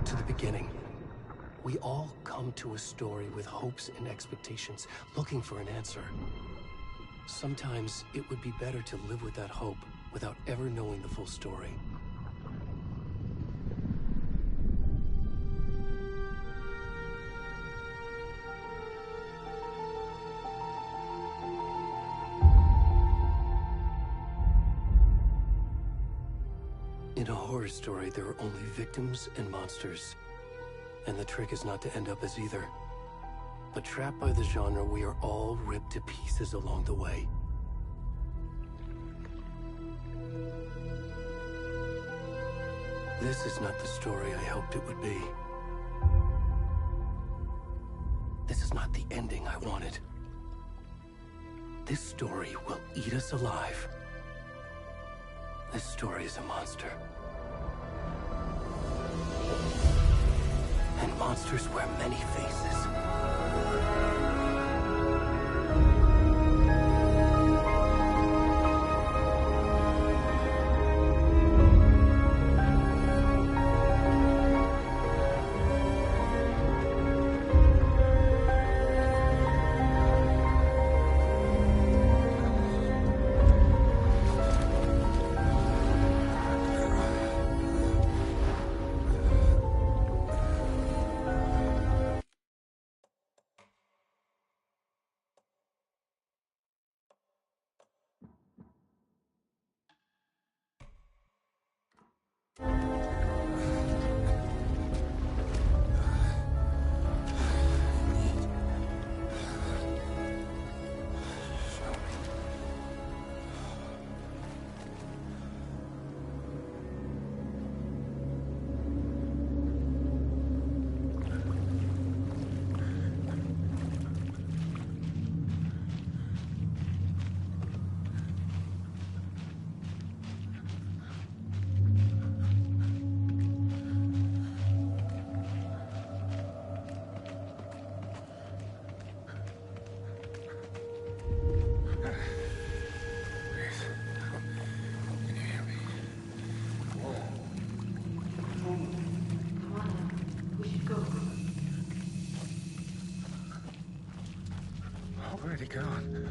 to the beginning. We all come to a story with hopes and expectations, looking for an answer. Sometimes it would be better to live with that hope without ever knowing the full story. In a horror story, there are only victims and monsters. And the trick is not to end up as either. But trapped by the genre, we are all ripped to pieces along the way. This is not the story I hoped it would be. This is not the ending I wanted. This story will eat us alive. This story is a monster. And monsters wear many faces. Where'd he gone?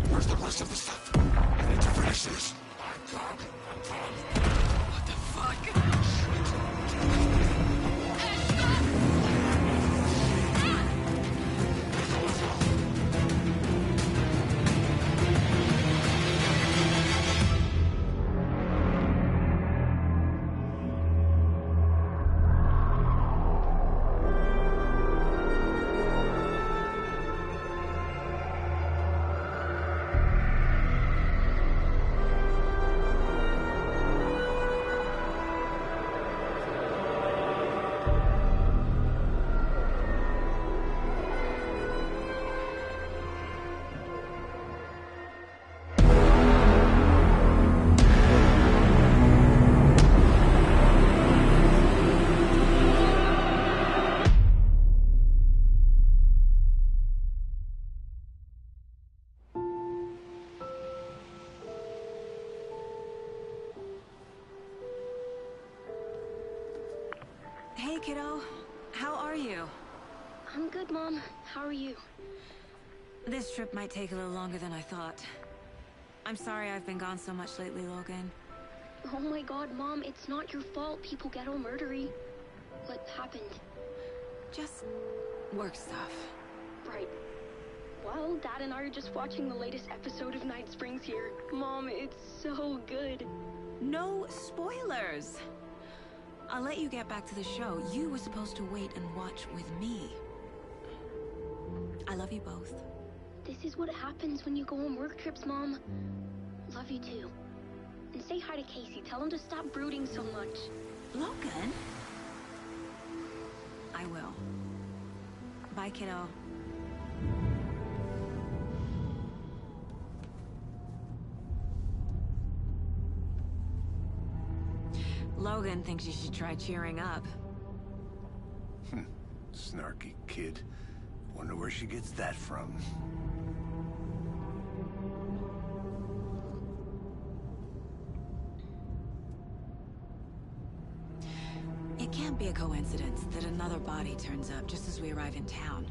Where's the rest of the stuff? I need to finish this. What the fuck? Hey, kiddo. How are you? I'm good, Mom. How are you? This trip might take a little longer than I thought. I'm sorry I've been gone so much lately, Logan. Oh my god, Mom, it's not your fault people get all murdery. What happened? Just work stuff. Right. Well, Dad and I are just watching the latest episode of Night Springs here. Mom, it's so good. No spoilers! I'll let you get back to the show. You were supposed to wait and watch with me. I love you both. This is what happens when you go on work trips, Mom. Love you too. And say hi to Casey. Tell him to stop brooding so much. Logan? I will. Bye, kiddo. Logan thinks you should try cheering up. Snarky kid. Wonder where she gets that from. It can't be a coincidence that another body turns up just as we arrive in town.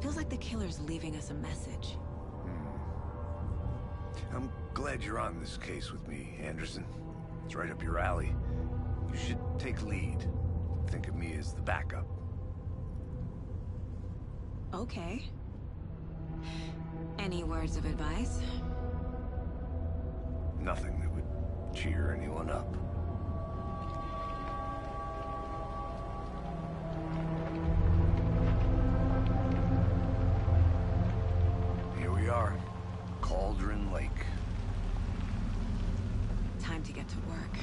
Feels like the killer's leaving us a message. I'm glad you're on this case with me, Anderson. It's right up your alley. You should take lead. Think of me as the backup. Okay. Any words of advice? Nothing that would cheer anyone up. Here we are. Cauldron Lake. Time to get to work.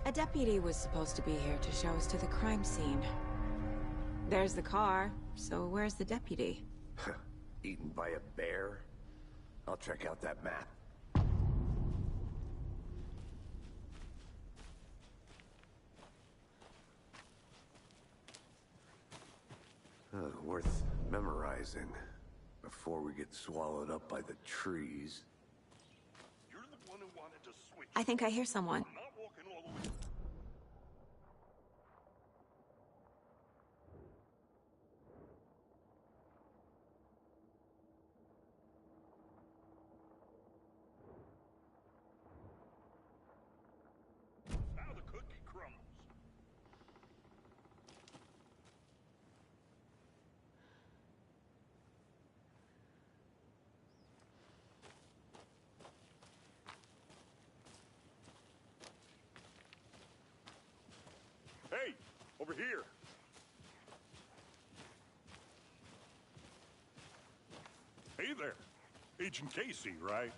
A deputy was supposed to be here to show us to the crime scene. There's the car, so where's the deputy? Eaten by a bear? I'll check out that map. Worth memorizing before we get swallowed up by the trees. You're the one who wanted to switch. I think I hear someone. I'm not walking all the way. Now the cookie crumbles. Hey, over here. Hey there. Agent Casey, right?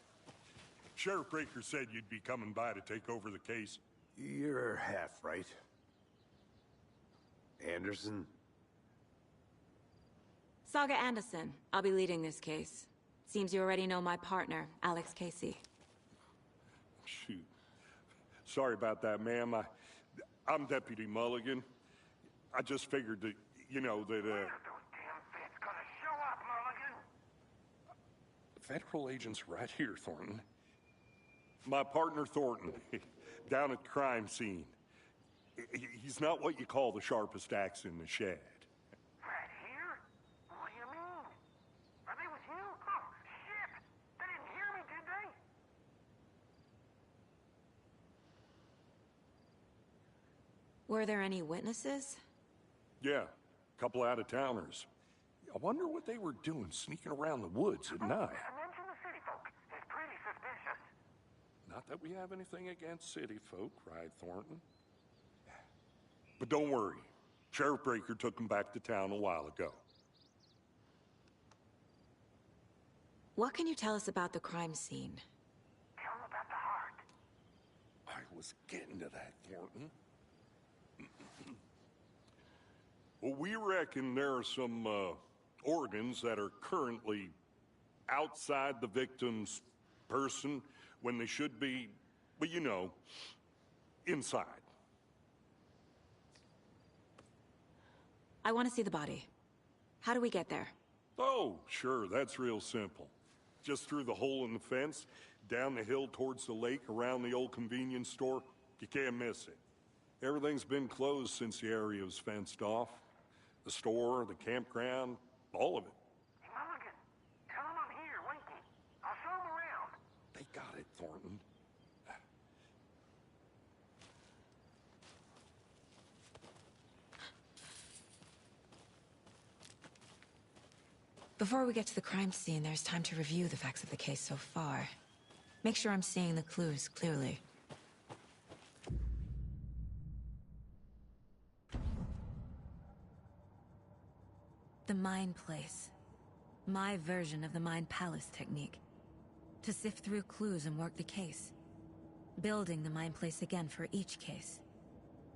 Sheriff Breaker said you'd be coming by to take over the case. You're half right. Anderson? Saga Anderson. I'll be leading this case. Seems you already know my partner, Alex Casey. Shoot. Sorry about that, ma'am. I'm Deputy Mulligan. I just figured that, you know, that, When are those damn feds gonna show up, Mulligan? Federal agents right here, Thornton. My partner, Thornton, down at the crime scene. He's not what you call the sharpest axe in the shed. Right here? What do you mean? Are they with you? Oh, shit! They didn't hear me, did they? Were there any witnesses? Yeah, a couple out-of-towners. I wonder what they were doing sneaking around the woods at night. Mention the city folk. It's pretty suspicious. Not that we have anything against city folk, right, Thornton? But don't worry. Sheriff Breaker took them back to town a while ago. What can you tell us about the crime scene? Tell them about the heart. I was getting to that, Thornton. Well, we reckon there are some organs that are currently outside the victim's person when they should be, well, you know, inside. I want to see the body. How do we get there? Oh, sure, that's real simple. Just through the hole in the fence, down the hill towards the lake, around the old convenience store. You can't miss it. Everything's been closed since the area was fenced off. The store, the campground, all of it. Hey, Mulligan, tell them I'm here, waiting. I'll show them around. They got it, Thornton. Before we get to the crime scene, there's time to review the facts of the case so far. Make sure I'm seeing the clues clearly. The Mind Place. My version of the Mind Palace technique. To sift through clues and work the case. Building the Mind Place again for each case.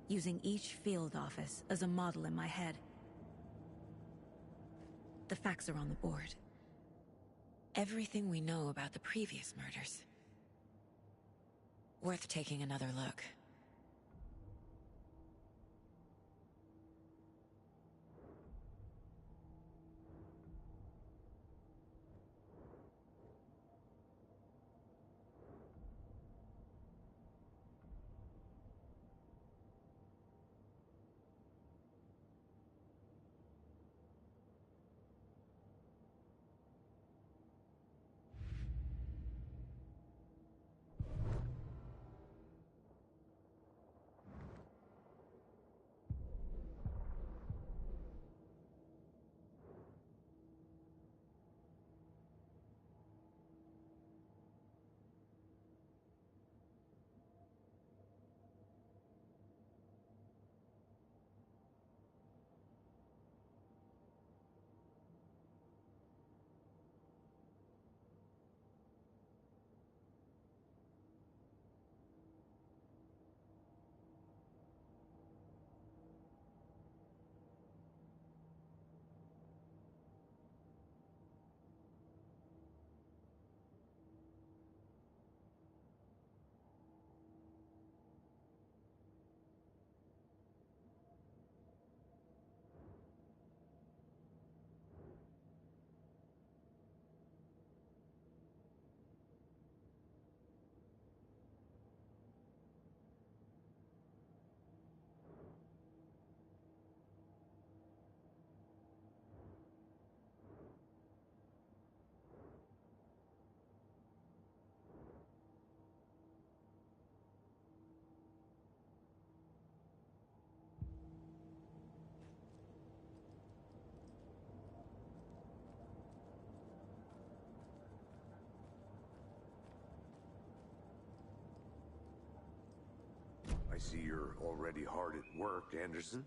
Using each field office as a model in my head. The facts are on the board. Everything we know about the previous murders. Worth taking another look. I see you're already hard at work, Anderson.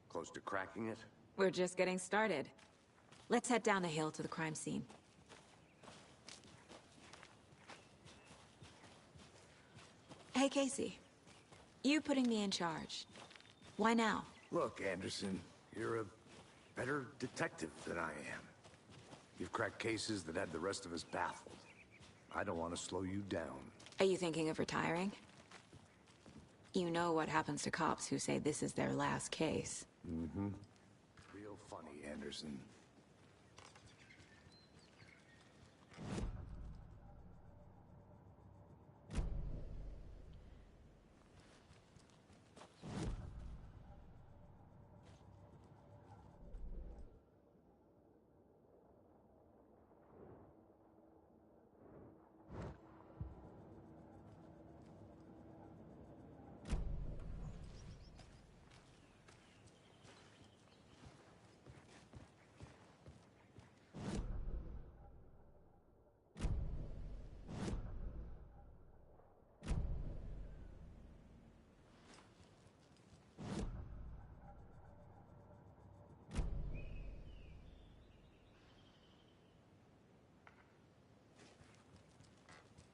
Close to cracking it? We're just getting started. Let's head down the hill to the crime scene. Hey, Casey. You putting me in charge. Why now? Look, Anderson, you're a better detective than I am. You've cracked cases that had the rest of us baffled. I don't want to slow you down. Are you thinking of retiring? You know what happens to cops who say this is their last case. Mm-hmm. Real funny, Anderson.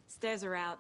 Stairs are out.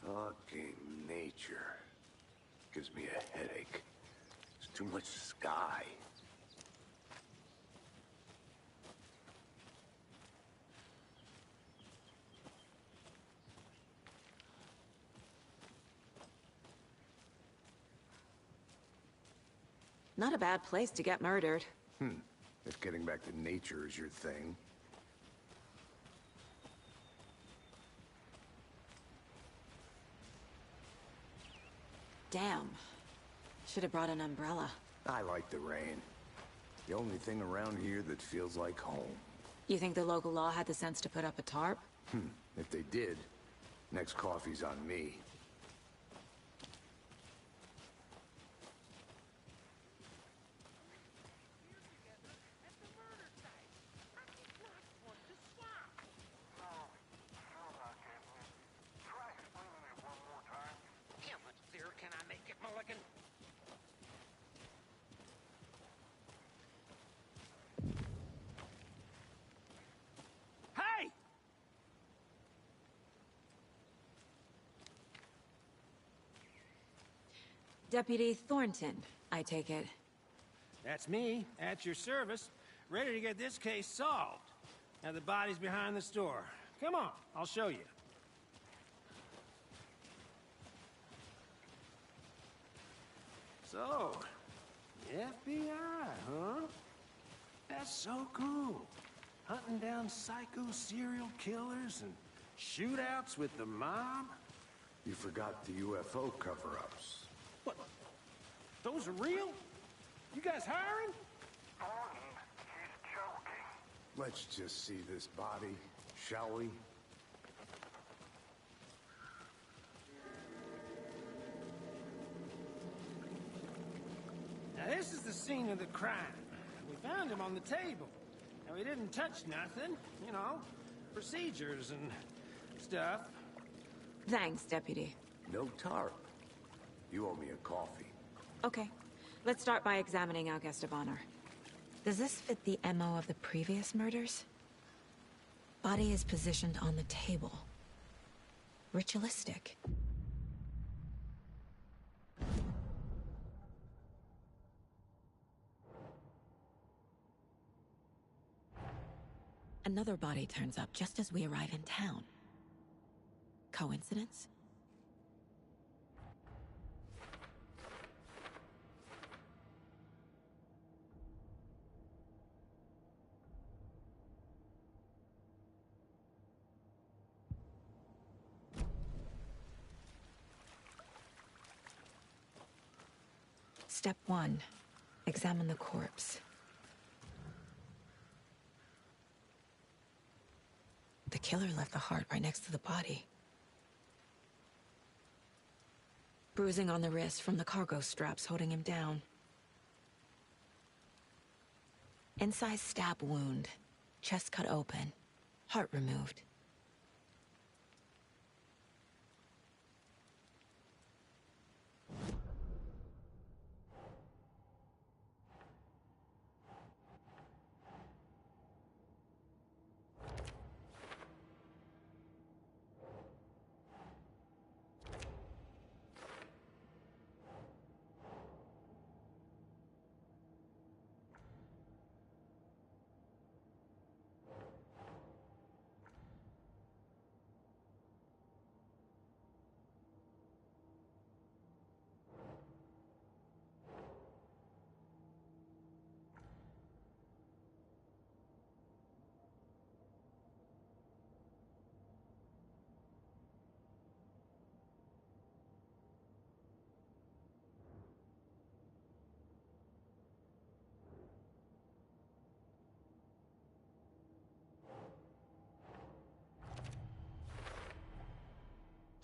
Fucking nature. Gives me a headache. There's too much sky. Not a bad place to get murdered. If getting back to nature is your thing. Damn. Should have brought an umbrella. I like the rain. The only thing around here that feels like home. You think the local law had the sense to put up a tarp? If they did, next coffee's on me. Try explaining it one more time. How much clearer can I make it, Mulligan? Hey! Deputy Thornton, I take it. That's me, at your service, ready to get this case solved. Now the body's behind the store. Come on, I'll show you. So, FBI, huh? That's so cool. Hunting down psycho serial killers and shootouts with the mob? You forgot the UFO cover-ups. What? Those are real? You guys hiring? Thornton, he's joking. Let's just see this body, shall we? Now this is the scene of the crime. We found him on the table. And we didn't touch nothing, you know, procedures and stuff. Thanks, Deputy. No tarp. You owe me a coffee. Okay. Let's start by examining our guest of honor. Does this fit the MO of the previous murders? Body is positioned on the table. Ritualistic. Another body turns up just as we arrive in town. Coincidence? Step 1. Examine the corpse. The killer left the heart right next to the body. Bruising on the wrist from the cargo straps holding him down. Incised stab wound. Chest cut open. Heart removed.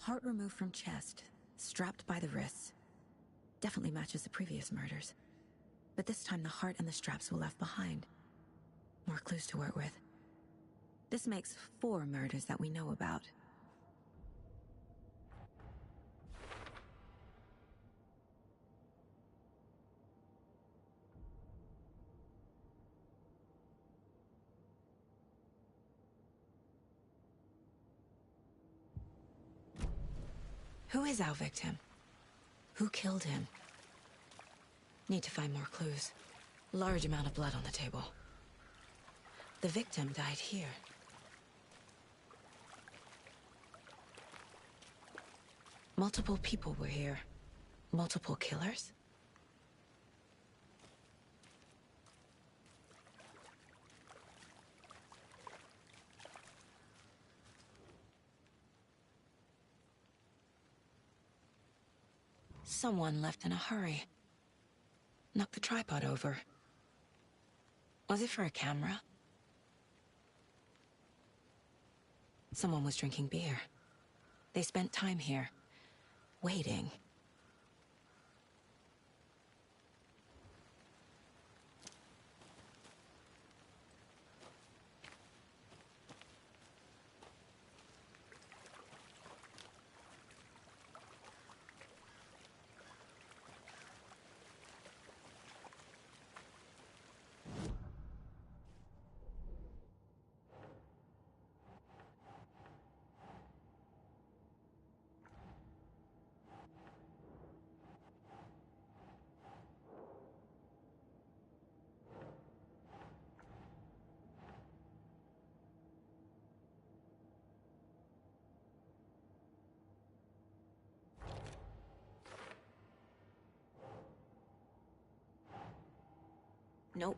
Heart removed from chest, strapped by the wrists. Definitely matches the previous murders. But this time the heart and the straps were left behind. More clues to work with. This makes 4 murders that we know about. Who is our victim? Who killed him? Need to find more clues. Large amount of blood on the table. The victim died here. Multiple people were here. Multiple killers? Someone left in a hurry. Knocked the tripod over. Was it for a camera? Someone was drinking beer. They spent time here, waiting. Nope.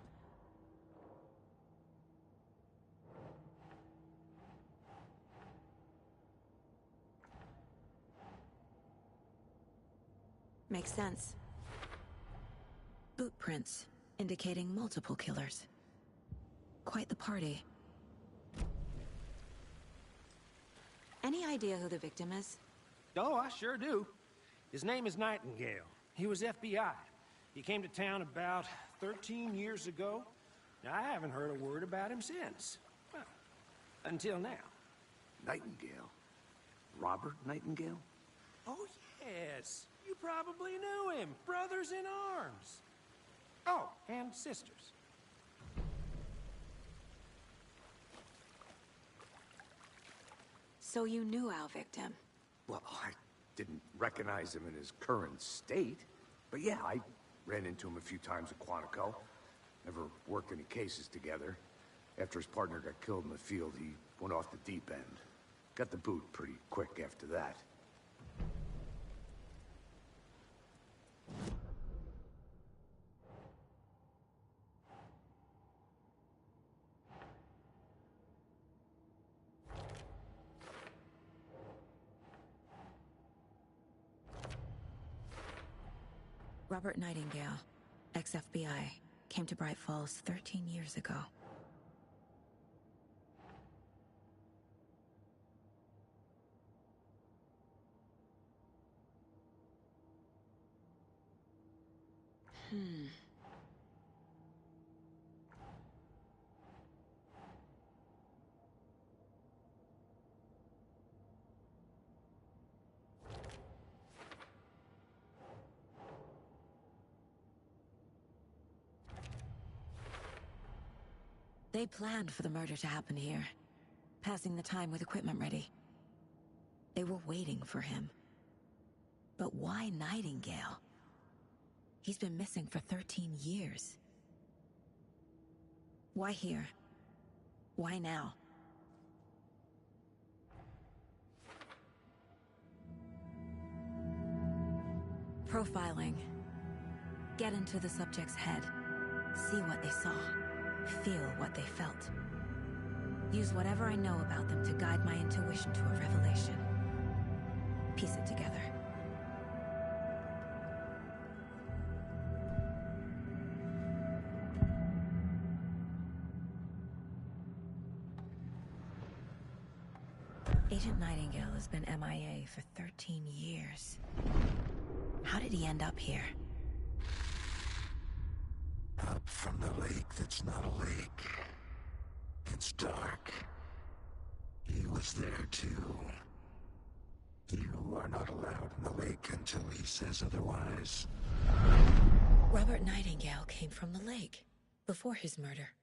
Makes sense. Boot prints, indicating multiple killers. Quite the party. Any idea who the victim is? Oh, I sure do. His name is Nightingale. He was FBI. He came to town about 13 years ago. Now, I haven't heard a word about him since. Well, until now. Nightingale? Robert Nightingale? Oh, yes. You probably knew him. Brothers in arms. Oh, and sisters. So you knew our victim? Well, I didn't recognize him in his current state. But yeah, I ran into him a few times at Quantico. Never worked any cases together. After his partner got killed in the field, he went off the deep end. Got the boot pretty quick after that. Robert Nightingale, ex-FBI, came to Bright Falls 13 years ago. They planned for the murder to happen here, passing the time with equipment ready. They were waiting for him. But why Nightingale? He's been missing for 13 years. Why here? Why now? Profiling. Get into the subject's head. See what they saw. Feel what they felt. Use whatever I know about them to guide my intuition to a revelation. Piece it together. Agent Nightingale has been MIA for 13 years. How did he end up here? Up from the lake that's not a lake. It's dark. He was there too. You are not allowed in the lake until he says otherwise. Robert Nightingale came from the lake, before his murder.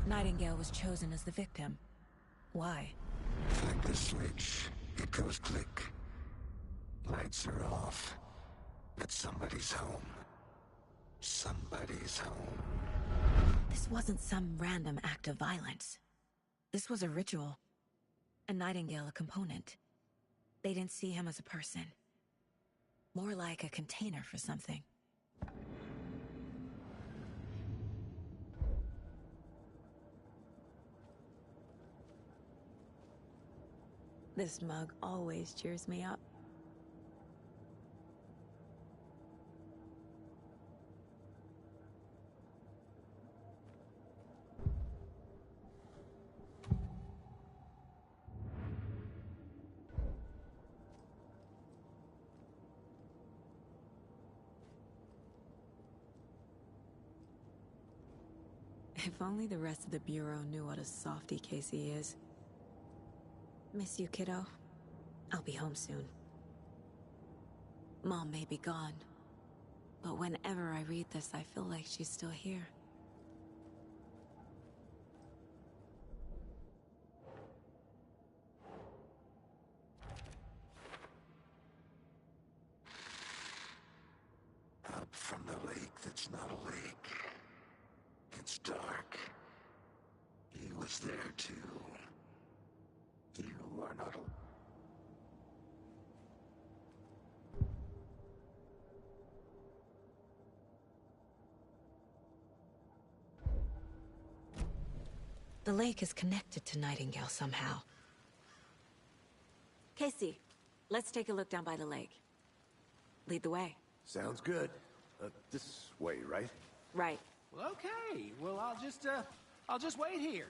Nightingale was chosen as the victim. Why? Flick the switch. It goes click. Lights are off. But somebody's home. Somebody's home. This wasn't some random act of violence. This was a ritual. And Nightingale a component. They didn't see him as a person. More like a container for something. This mug always cheers me up. If only the rest of the Bureau knew what a softy Casey is. Miss you, kiddo. I'll be home soon. Mom may be gone, but whenever I read this, I feel like she's still here. Up from the lake that's not a lake. It's dark. He was there too. You are not alone. The lake is connected to Nightingale somehow. Casey, let's take a look down by the lake. Lead the way. Sounds good. This way, right? Right. Well, okay. Well, I'll just wait here.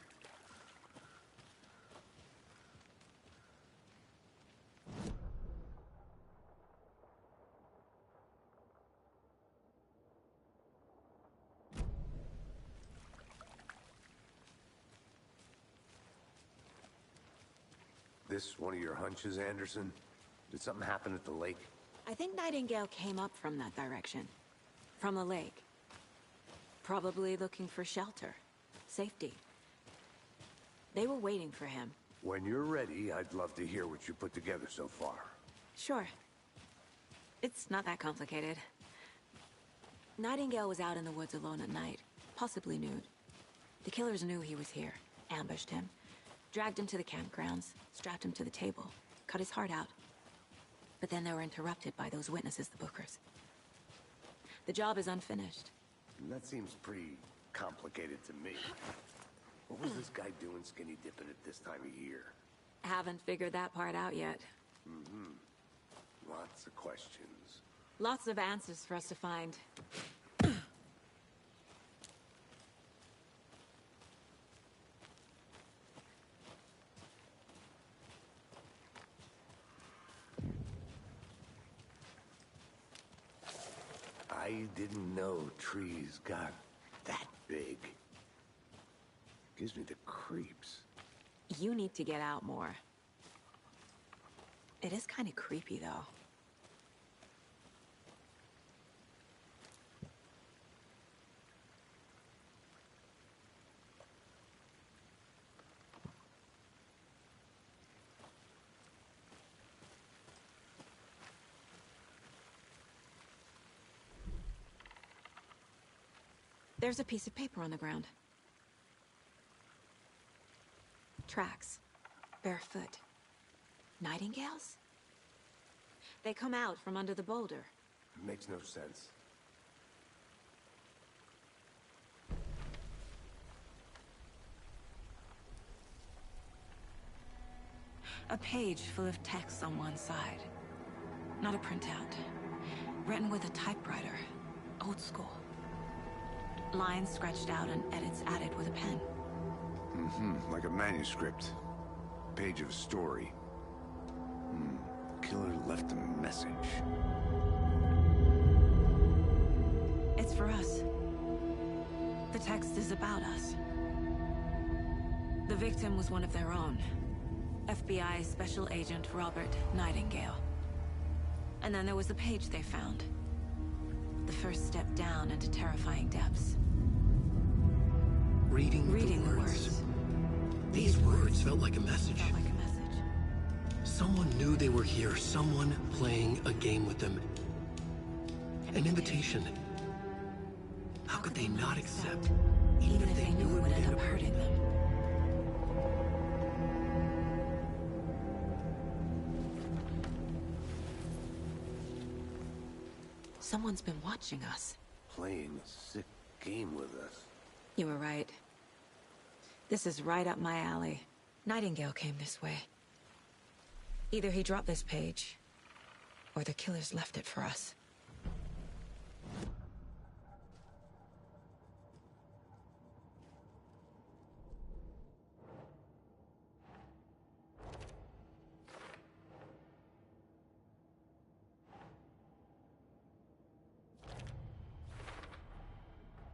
This one of your hunches, Anderson? Did something happen at the lake? I think Nightingale came up from that direction. From the lake. Probably looking for shelter. Safety. They were waiting for him. When you're ready, I'd love to hear what you put together so far. Sure. It's not that complicated. Nightingale was out in the woods alone at night, possibly nude. The killers knew he was here, ambushed him, dragged him to the campgrounds, strapped him to the table, cut his heart out. But then they were interrupted by those witnesses, the Bookers. The job is unfinished. That seems pretty complicated to me. What was this guy doing skinny dipping at this time of year? Haven't figured that part out yet. Lots of questions. Lots of answers for us to find. I didn't know trees got that big. Gives me the creeps. You need to get out more. It is kind of creepy, though. There's a piece of paper on the ground. Tracks. Barefoot. Nightingales? They come out from under the boulder. Makes no sense. A page full of text on one side. Not a printout. Written with a typewriter. Old school. Lines scratched out and edits added with a pen. Mm-hmm, like a manuscript. Page of a story. Killer left a message. It's for us. The text is about us. The victim was one of their own. FBI Special Agent Robert Nightingale. And then there was the page they found. The first step down into terrifying depths. Reading the words. These words felt like a message. Someone knew they were here. Someone playing a game with them. An invitation. How could they not accept, even if they knew it would end up hurting them? Someone's been watching us. Playing a sick game with us. You were right. This is right up my alley. Nightingale came this way. Either he dropped this page, or the killers left it for us.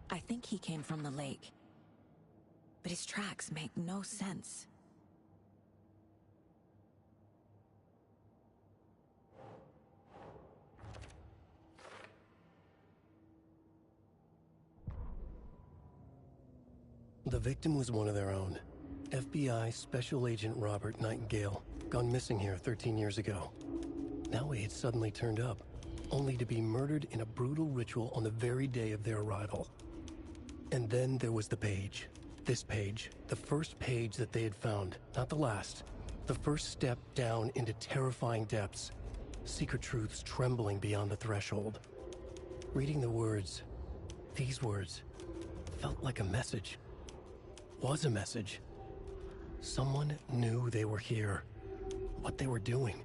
I think he came from the lake. But his tracks make no sense. The victim was one of their own. FBI Special Agent Robert Nightingale, gone missing here 13 years ago. Now he had suddenly turned up, only to be murdered in a brutal ritual on the very day of their arrival. And then there was the page. This page, the first page that they had found, not the last. The first step down into terrifying depths. Secret truths trembling beyond the threshold. Reading the words, these words, felt like a message. Was a message. Someone knew they were here. What they were doing.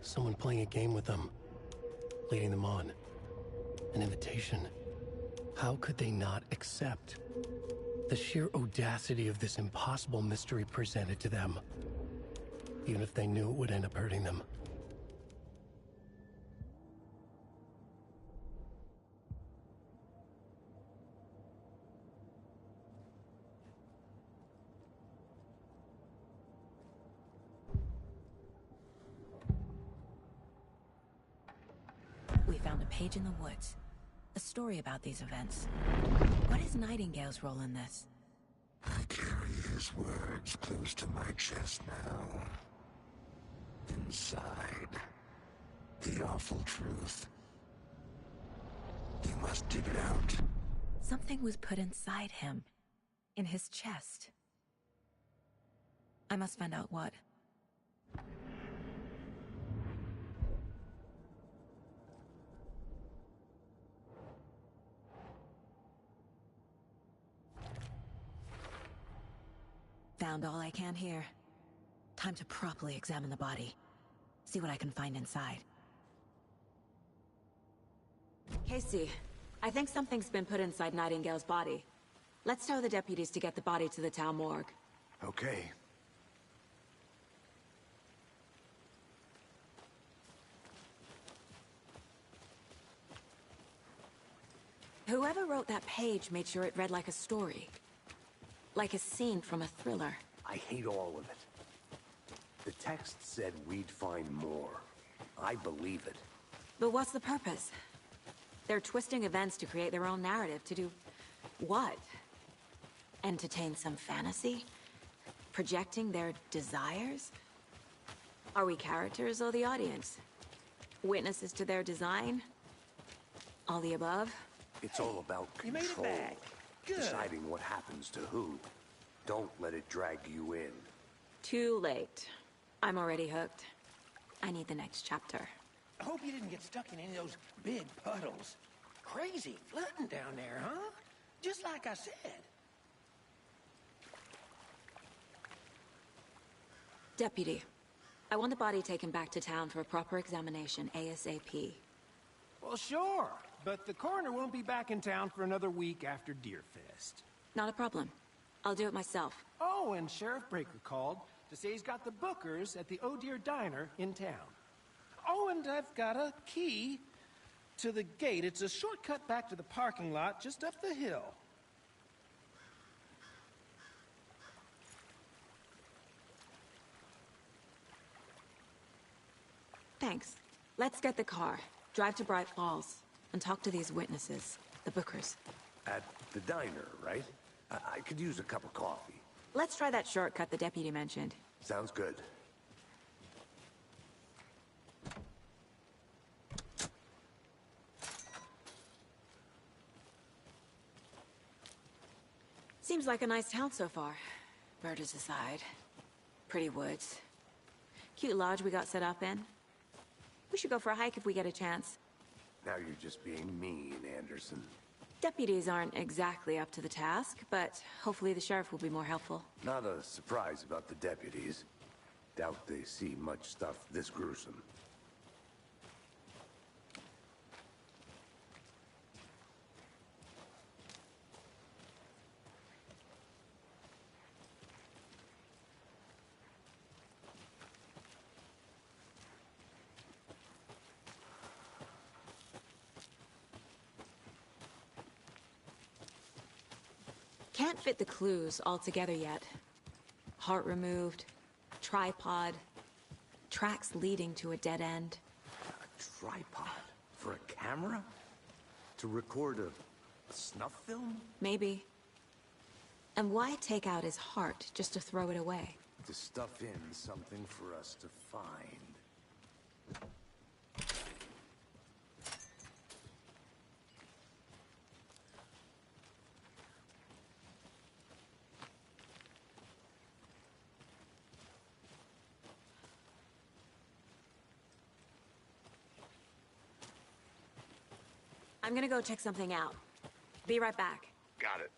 Someone playing a game with them. Leading them on. An invitation. How could they not accept? The sheer audacity of this impossible mystery presented to them. Even if they knew it would end up hurting them. We found a page in the woods. A story about these events. What is Nightingale's role in this? I carry his words close to my chest now. Inside, the awful truth. You must dig it out. Something was put inside him. In his chest. I must find out what. Found all I can here. Time to properly examine the body. See what I can find inside. Casey, I think something's been put inside Nightingale's body. Let's tell the deputies to get the body to the town morgue. Okay. Whoever wrote that page made sure it read like a story. Like a scene from a thriller. I hate all of it. The text said we'd find more. I believe it. But what's the purpose? They're twisting events to create their own narrative. To do what? Entertain some fantasy? Projecting their desires? Are we characters or the audience? Witnesses to their design? All the above? It's all about You made it control. back. Good. Deciding what happens to who. Don't let it drag you in. Too late. I'm already hooked. I need the next chapter. I hope you didn't get stuck in any of those big puddles. Crazy flooding down there, huh? Just like I said. Deputy, I want the body taken back to town for a proper examination ASAP. Well, sure. But the coroner won't be back in town for another week after Deerfest. Not a problem. I'll do it myself. Oh, and Sheriff Breaker called to say he's got the bookers at the Oh Dear Diner in town. Oh, and I've got a key to the gate. It's a shortcut back to the parking lot just up the hill. Thanks. Let's get the car, drive to Bright Falls, and talk to these witnesses, the bookers. At the diner, right? I could use a cup of coffee. Let's try that shortcut the deputy mentioned. Sounds good. Seems like a nice town so far. Murders aside. Pretty woods. Cute lodge we got set up in. We should go for a hike if we get a chance. Now you're just being mean, Anderson. Deputies aren't exactly up to the task, but hopefully the sheriff will be more helpful. Not a surprise about the deputies. Doubt they see much stuff this gruesome. Can't fit the clues all together yet. Heart removed, tripod, tracks leading to a dead end. A tripod? For a camera? To record a snuff film? Maybe. And why take out his heart just to throw it away? To stuff in something for us to find. I'm gonna go check something out. Be right back. Got it.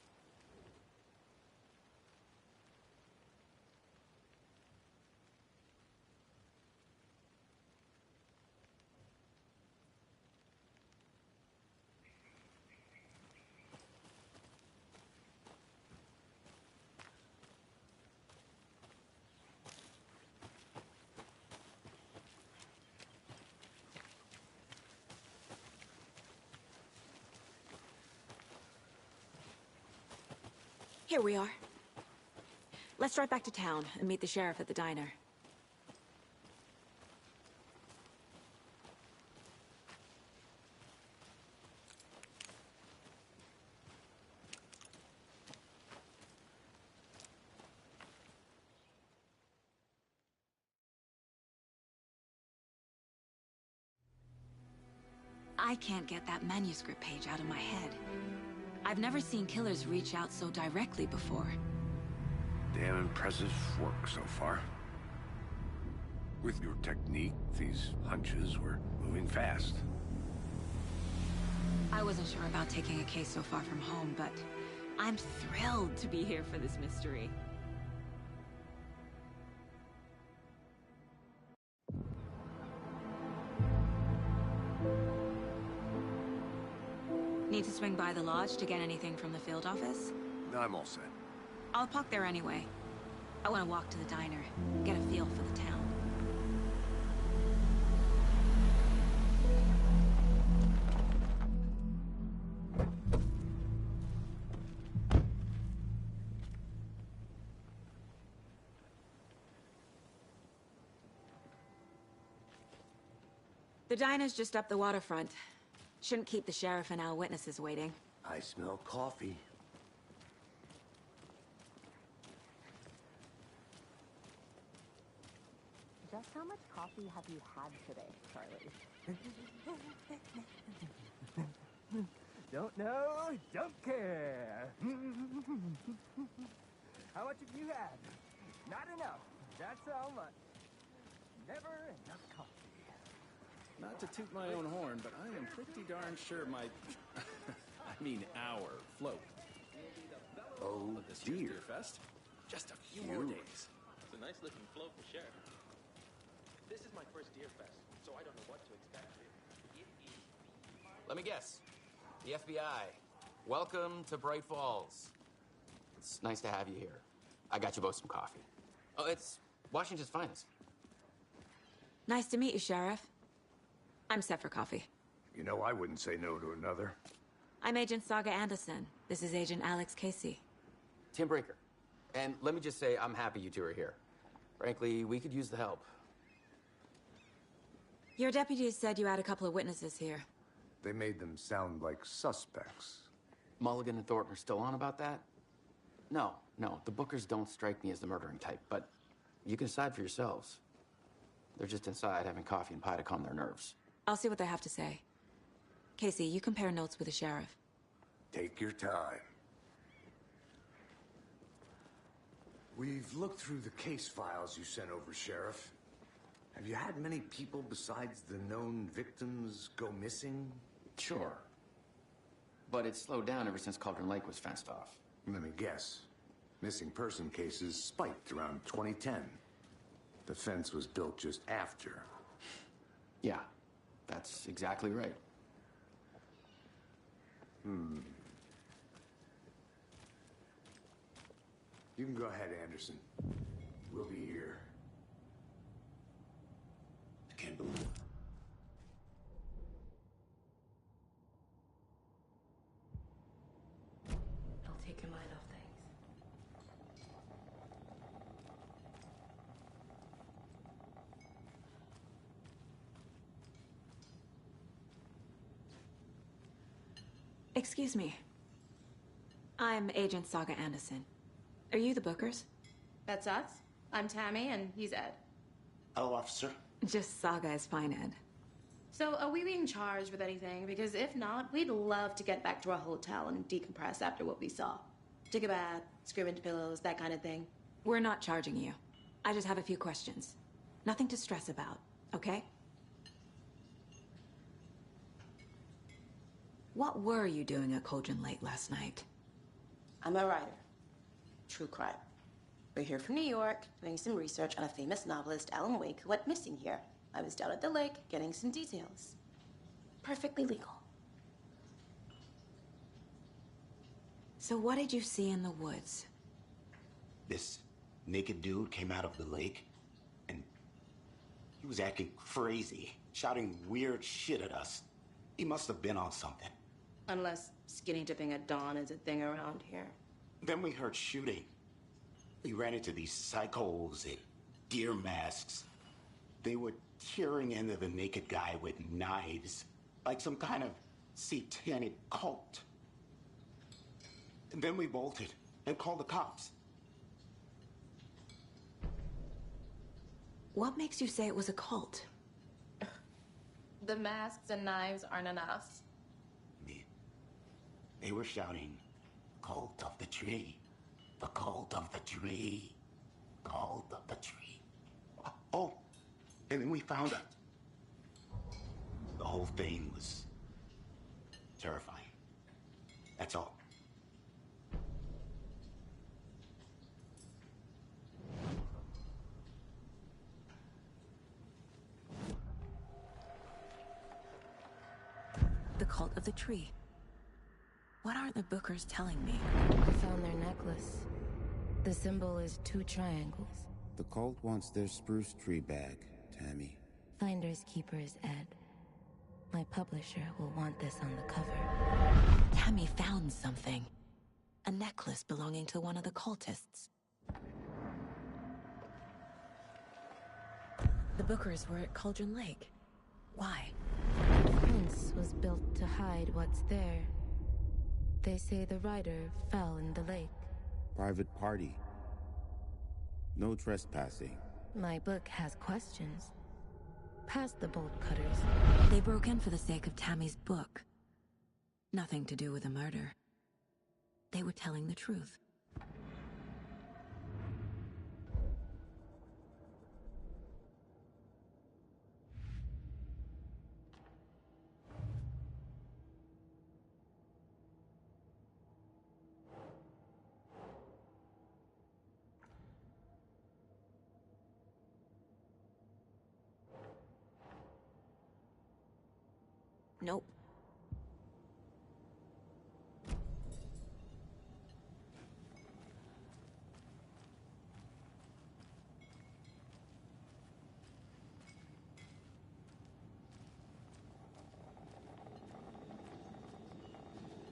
Here we are. Let's drive back to town and meet the sheriff at the diner. I can't get that manuscript page out of my head. I've never seen killers reach out so directly before. Damn impressive work so far. With your technique, these hunches were moving fast. I wasn't sure about taking a case so far from home, but I'm thrilled to be here for this mystery. Need to swing by the lodge to get anything from the field office? I'm all set. I'll park there anyway. I want to walk to the diner, get a feel for the town. The diner's just up the waterfront. Shouldn't keep the sheriff and our witnesses waiting. I smell coffee. Just how much coffee have you had today, Charlie? Don't know, don't care. How much have you had? Not enough. That's how much. Never enough coffee. Not to toot my own horn, but I am pretty darn sure my... our float. Oh, But this year's dear. Deer Fest? Just a few more days. It's a nice looking float for sure. This is my first Deer Fest, so I don't know what to expect. Let me guess. The FBI. Welcome to Bright Falls. It's nice to have you here. I got you both some coffee. Oh, it's Washington's finest. Nice to meet you, Sheriff. I'm set for coffee. You know, I wouldn't say no to another. I'm Agent Saga Anderson. This is Agent Alex Casey. Tim Brinker. And let me just say, I'm happy you two are here. Frankly, we could use the help. Your deputies said you had a couple of witnesses here. They made them sound like suspects. Mulligan and Thornton are still on about that? No, the Bookers don't strike me as the murdering type, but you can decide for yourselves. They're just inside having coffee and pie to calm their nerves. I'll see what they have to say. Casey, you compare notes with the sheriff. Take your time. We've looked through the case files you sent over, Sheriff. Have you had many people besides the known victims go missing? Sure. But it's slowed down ever since Cauldron Lake was fenced off. Let me guess. Missing person cases spiked around 2010. The fence was built just after. Yeah, that's exactly right. You can go ahead, Anderson. We'll be here. I can't believe it. I'll take your mind off things. Excuse me. I'm Agent Saga Anderson. Are you the Bookers? That's us. I'm Tammy, and he's Ed. Hello, officer. Just Saga is fine, Ed. So, are we being charged with anything? Because if not, we'd love to get back to our hotel and decompress after what we saw. Take a bath, scream into pillows, that kind of thing. We're not charging you. I just have a few questions. Nothing to stress about, okay? What were you doing at Cauldron Lake last night? I'm a writer. True crime. We're here from New York, doing some research on a famous novelist, Alan Wake, who went missing here. I was down at the lake, getting some details. Perfectly legal. So what did you see in the woods? This naked dude came out of the lake, and he was acting crazy, shouting weird shit at us. He must have been on something. Unless skinny dipping at dawn is a thing around here. Then we heard shooting. We ran into these psychos in deer masks. They were tearing into the naked guy with knives, like some kind of satanic cult. And then we bolted and called the cops. What makes you say it was a cult? The masks and knives aren't enough. They were shouting, "Cult of the tree, the cult of the tree, cult of the tree." Oh, and then we found it. The whole thing was terrifying. That's all. The cult of the tree. What are the Bookers telling me? I found their necklace. The symbol is 2 triangles. The cult wants their spruce tree back, Tammy. Finders keepers, Ed. My publisher will want this on the cover. Tammy found something. A necklace belonging to one of the cultists. The Bookers were at Cauldron Lake. Why? The fence was built to hide what's there. They say the rider fell in the lake. Private party. No trespassing. My book has questions. Past the bolt cutters. They broke in for the sake of Tammy's book. Nothing to do with the murder. They were telling the truth. Nope.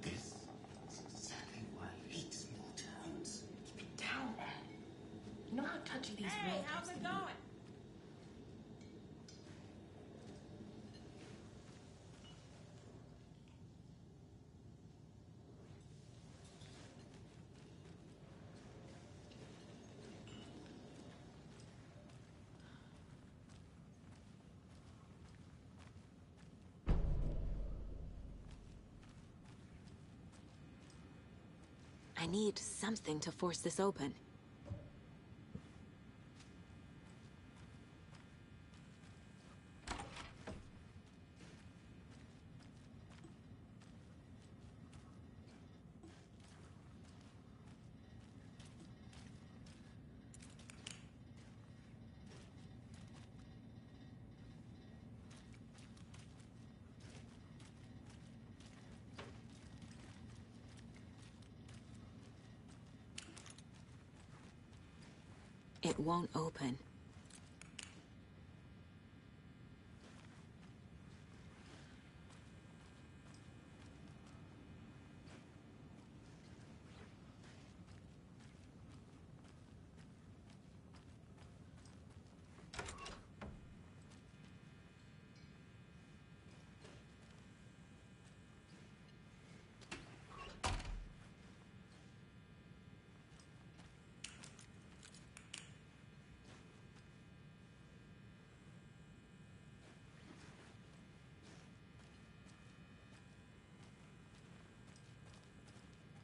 This is exactly why I hate small towns. Keep it down, man. You know how touchy these Hey, how's it going? I need something to force this open. It won't open.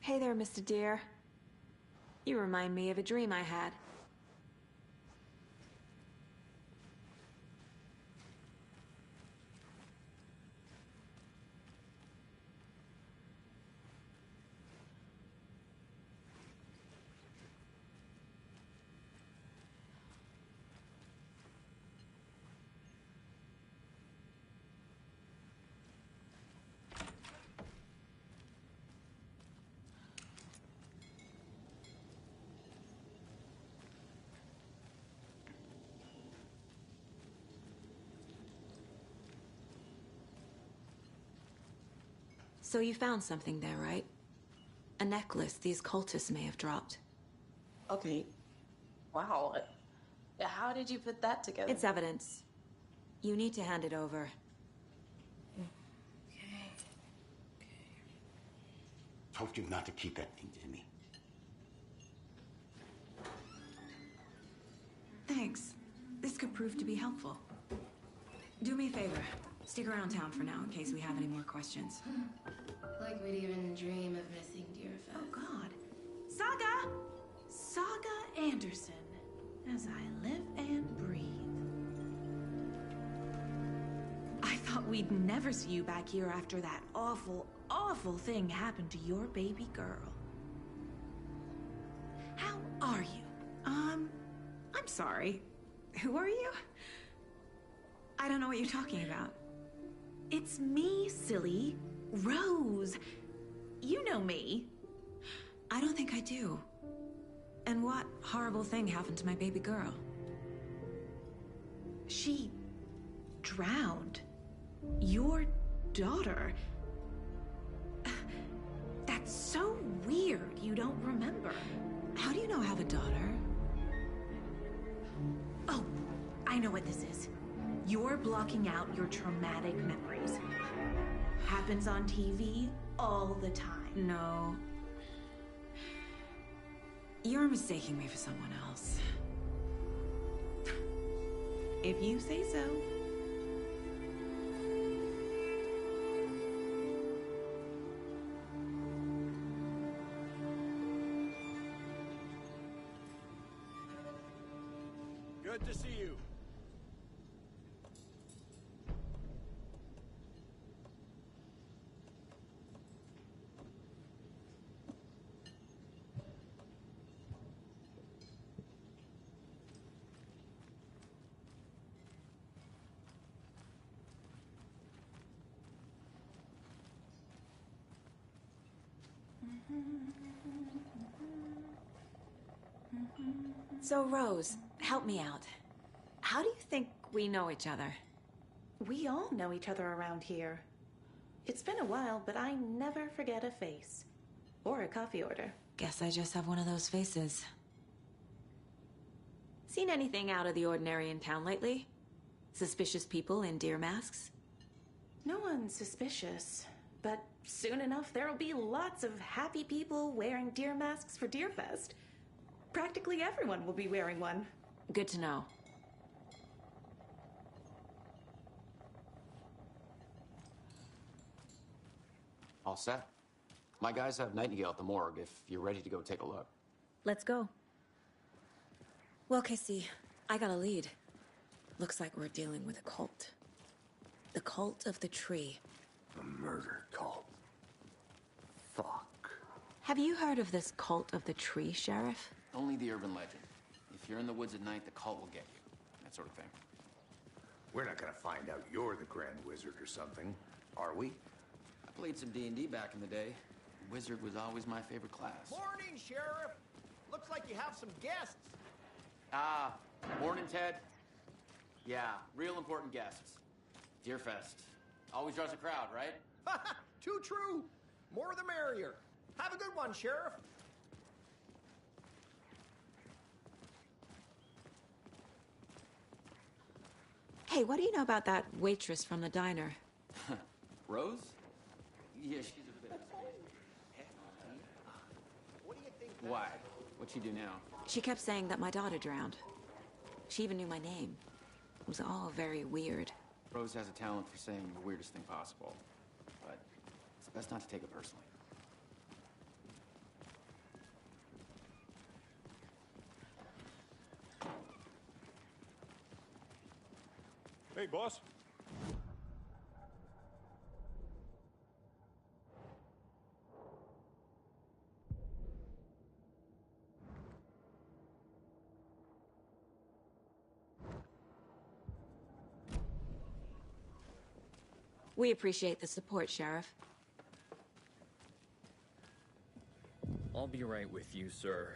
Hey there, Mr. Deer. You remind me of a dream I had. So you found something there, right? A necklace these cultists may have dropped. Okay. Wow. How did you put that together? It's evidence. You need to hand it over. Told you not to keep that thing to me. Thanks. This could prove to be helpful. Do me a favor. Stick around town for now in case we have any more questions. Like we'd even dream of missing Deerfest. Oh, God. Saga! Saga Anderson. As I live and breathe. I thought we'd never see you back here after that awful, awful thing happened to your baby girl. How are you? I'm sorry. Who are you? I don't know what you're talking about. It's me, silly. Rose. You know me. I don't think I do. And what horrible thing happened to my baby girl? She drowned. Your daughter. That's so weird you don't remember. How do you know I have a daughter? Oh, I know what this is. You're blocking out your traumatic memories. Happens on TV all the time. No. You're mistaking me for someone else. If you say so. Good to see you. So, Rose, help me out. How do you think we know each other? We all know each other around here. It's been a while, but I never forget a face. Or a coffee order. Guess I just have one of those faces. Seen anything out of the ordinary in town lately? Suspicious people in deer masks? No one's suspicious. But soon enough, there'll be lots of happy people wearing deer masks for Deerfest. Practically everyone will be wearing one. Good to know. All set. My guys have Nightingale at the morgue if you're ready to go take a look. Let's go. Well, Casey, I got a lead. Looks like we're dealing with a cult. The cult of the tree. A murder cult. Fuck. Have you heard of this cult of the tree, Sheriff? Only the urban legend. If you're in the woods at night, the cult will get you. That sort of thing. We're not gonna find out you're the Grand Wizard or something, are we? I played some D&D back in the day. Wizard was always my favorite class. Morning, Sheriff. Looks like you have some guests. Ah, morning, Ted. Yeah, real important guests. Deerfest. Always draws a crowd, right? Too true. More the merrier. Have a good one, Sheriff. Hey, what do you know about that waitress from the diner? Rose? Yeah, she's a bit... What do you think? Why? What'd she do now? She kept saying that my daughter drowned. She even knew my name. It was all very weird. Rose has a talent for saying the weirdest thing possible. But it's best not to take it personally. Hey, boss. We appreciate the support, Sheriff. I'll be right with you, sir.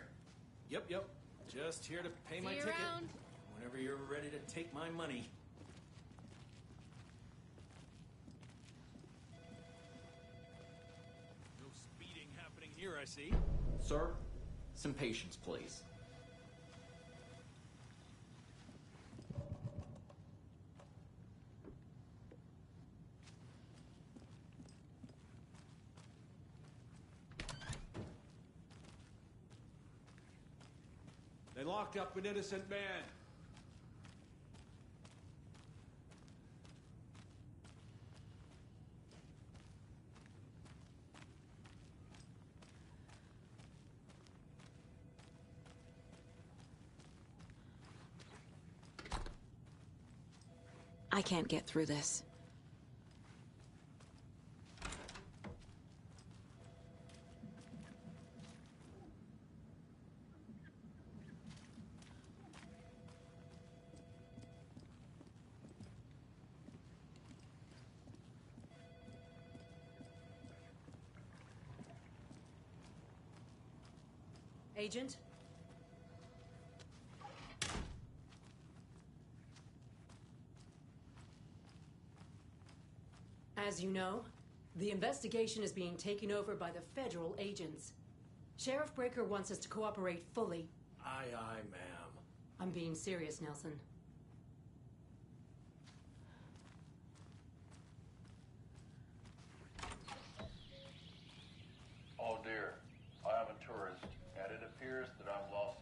Yep. Just here to pay my ticket. Whenever you're ready to take my money. No speeding happening here, I see. Sir, some patience, please. They locked up an innocent man. I can't get through this. Agent? As you know, the investigation is being taken over by the federal agents. Sheriff Breaker wants us to cooperate fully. Aye, ma'am. I'm being serious, Nelson.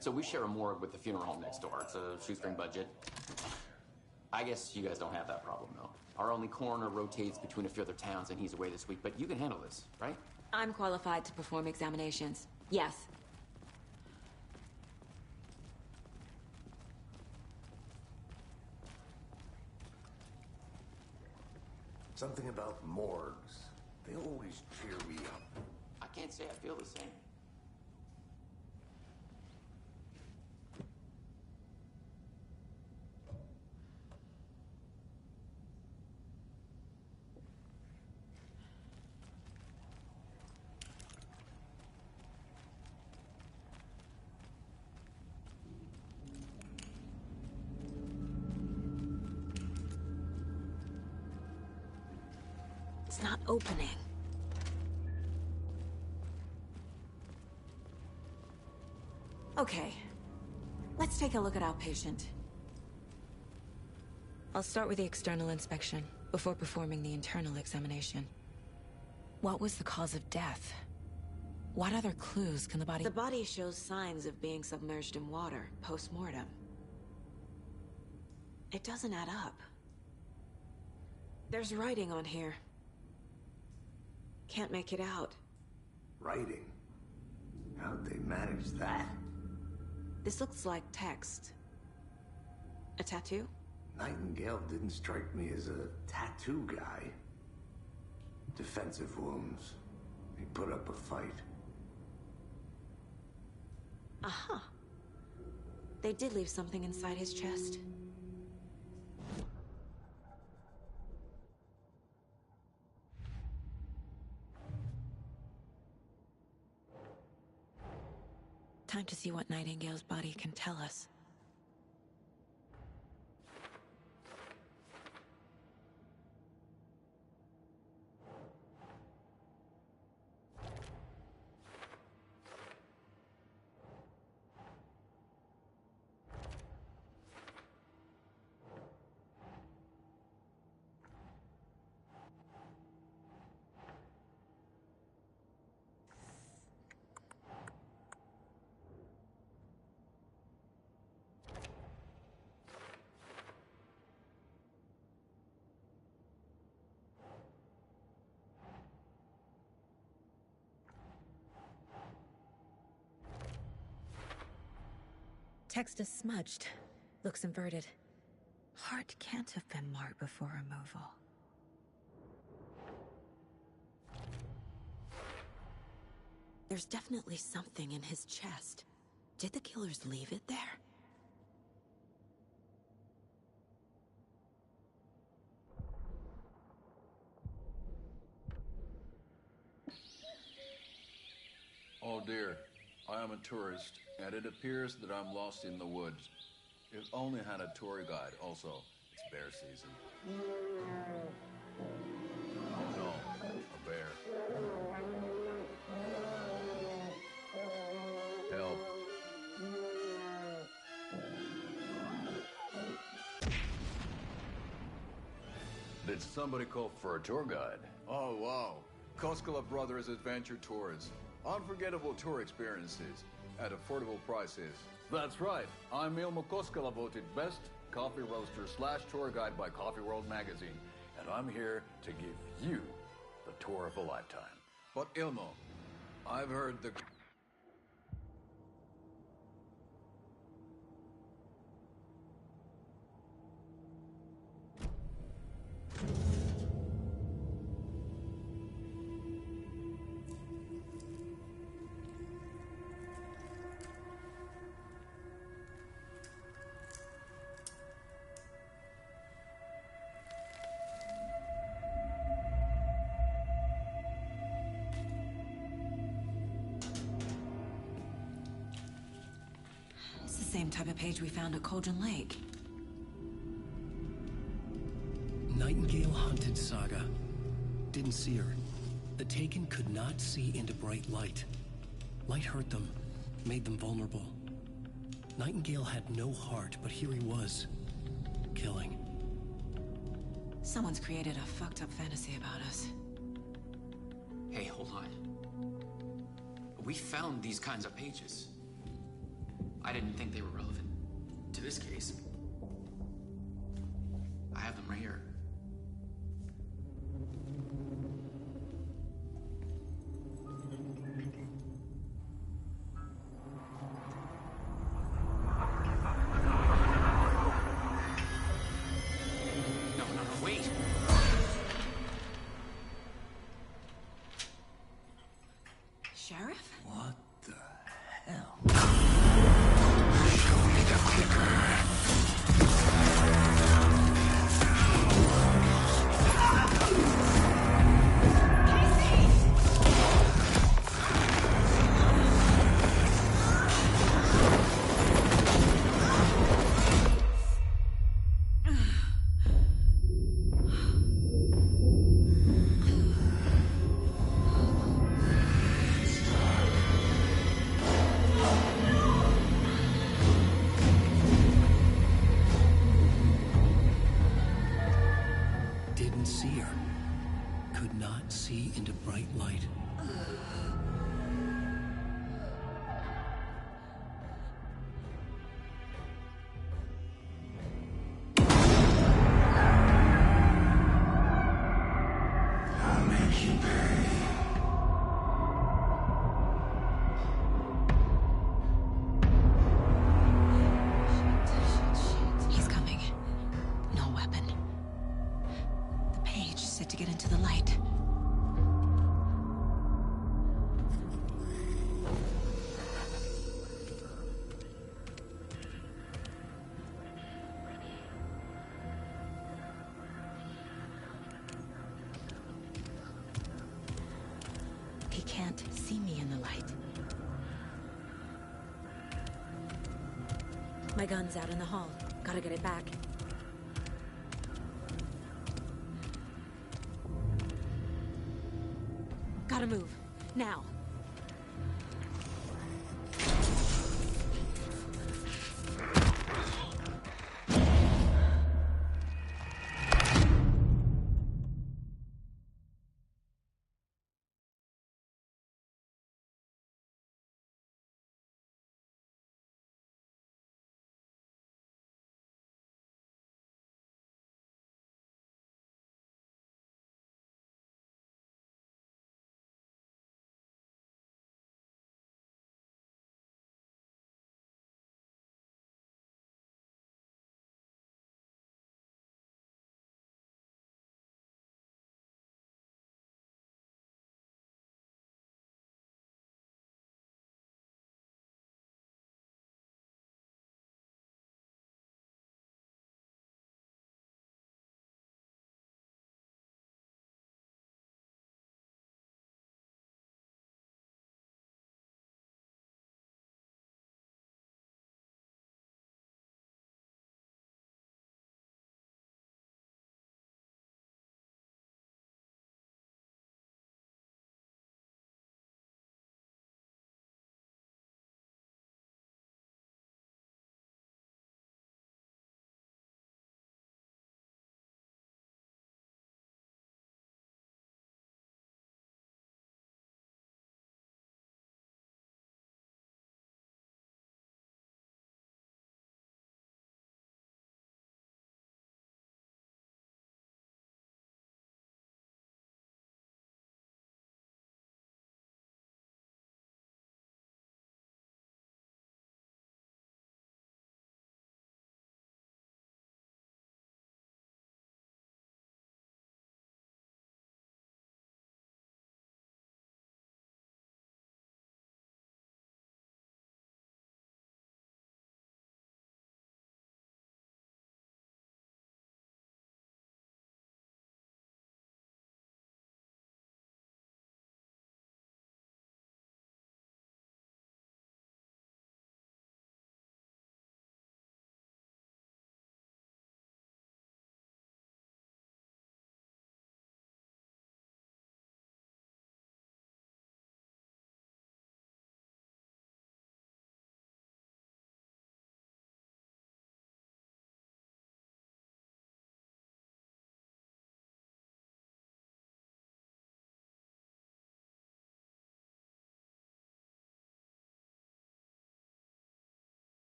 So we share a morgue with the funeral home next door. It's a shoestring budget. I guess you guys don't have that problem, though. Our only coroner rotates between a few other towns, and he's away this week. But you can handle this, right? I'm qualified to perform examinations. Yes. Something about morgues. They always cheer me up. I can't say I feel the same. It's not opening. Okay. Let's take a look at our patient. I'll start with the external inspection before performing the internal examination. What was the cause of death? What other clues can the body... The body shows signs of being submerged in water post-mortem. It doesn't add up. There's writing on here. Can't make it out. Writing? How'd they manage that? This looks like text. A tattoo? Nightingale didn't strike me as a tattoo guy. Defensive wounds. He put up a fight. Aha. They did leave something inside his chest. Time to see what Nightingale's body can tell us. Text is smudged. Looks inverted. Heart can't have been marked before removal. There's definitely something in his chest. Did the killers leave it there? Oh dear, I am a tourist, and it appears that I'm lost in the woods. If only had a tour guide. Also, it's bear season. Oh no, a bear. Help. Did somebody call for a tour guide? Oh wow, Koskela Brothers Adventure Tours. Unforgettable tour experiences at affordable prices. That's right. I'm Ilmo Koskela, voted best coffee roaster / tour guide by Coffee World magazine. And I'm here to give you the tour of a lifetime. But Ilmo, I've heard the... Same type of page we found at Cauldron Lake. Nightingale hunted Saga. Didn't see her. The Taken could not see into bright light. Light hurt them, made them vulnerable. Nightingale had no heart, but here he was, killing. Someone's created a fucked up fantasy about us. Hey, hold on. We found these kinds of pages. I didn't think they were relevant to this case. I have them right here. No, wait! Sheriff? What the hell? Show me the clicker. Didn't see her. Could not see into bright light. I'll make you pay. He's coming. No weapon. The page set to get into the light. He can't see me in the light. My gun's out in the hall. Gotta get it back. Gotta move. Now.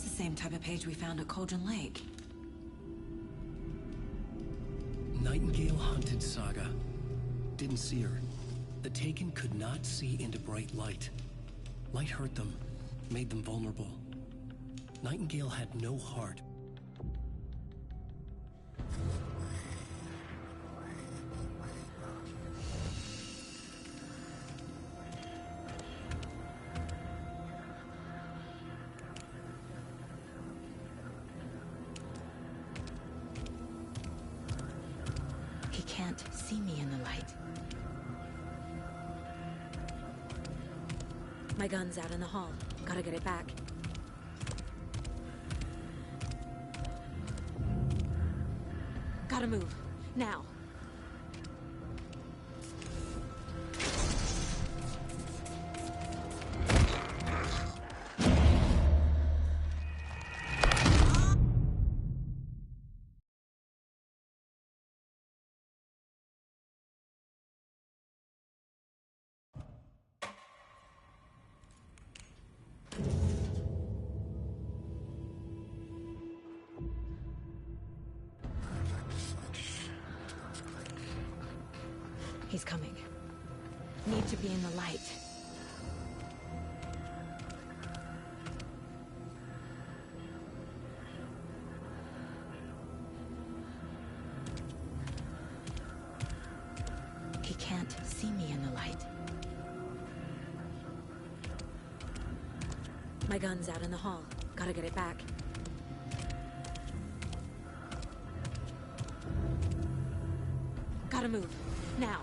the same type of page we found at Cauldron Lake. Nightingale hunted Saga. Didn't see her. The Taken could not see into bright light. Light hurt them, made them vulnerable. Nightingale had no heart. He can't see me in the light. My gun's out in the hall. Gotta get it back. Gotta move. Now. He's coming. Need to be in the light. He can't see me in the light. My gun's out in the hall. Gotta get it back. Gotta move. Now.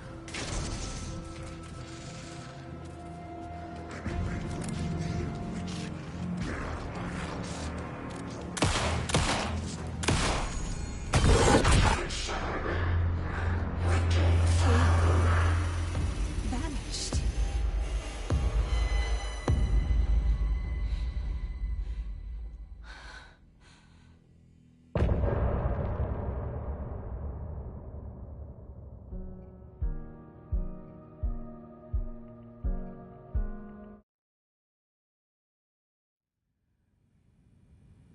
Vanished.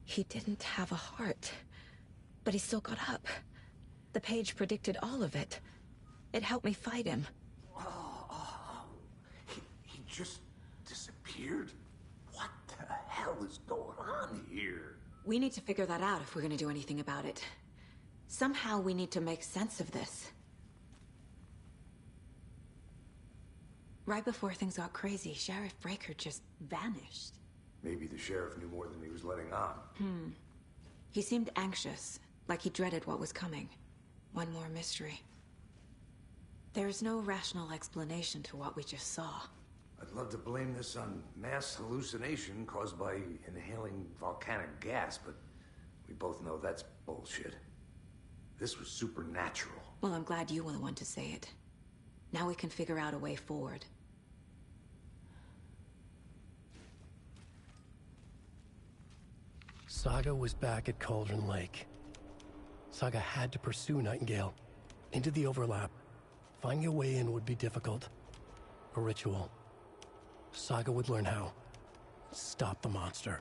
He didn't have a heart, but he still got up. The page predicted all of it. It helped me fight him. He just disappeared? What the hell is going on here? We need to figure that out if we're gonna do anything about it. Somehow we need to make sense of this. Right before things got crazy, Sheriff Breaker just vanished. Maybe the sheriff knew more than he was letting on. He seemed anxious, like he dreaded what was coming. One more mystery. There's no rational explanation to what we just saw. I'd love to blame this on mass hallucination caused by inhaling volcanic gas, but we both know that's bullshit. This was supernatural. Well, I'm glad you were the one to say it. Now we can figure out a way forward. Saga was back at Cauldron Lake. Saga had to pursue Nightingale. Into the overlap. Finding a way in would be difficult. A ritual. Saga would learn how. Stop the monster.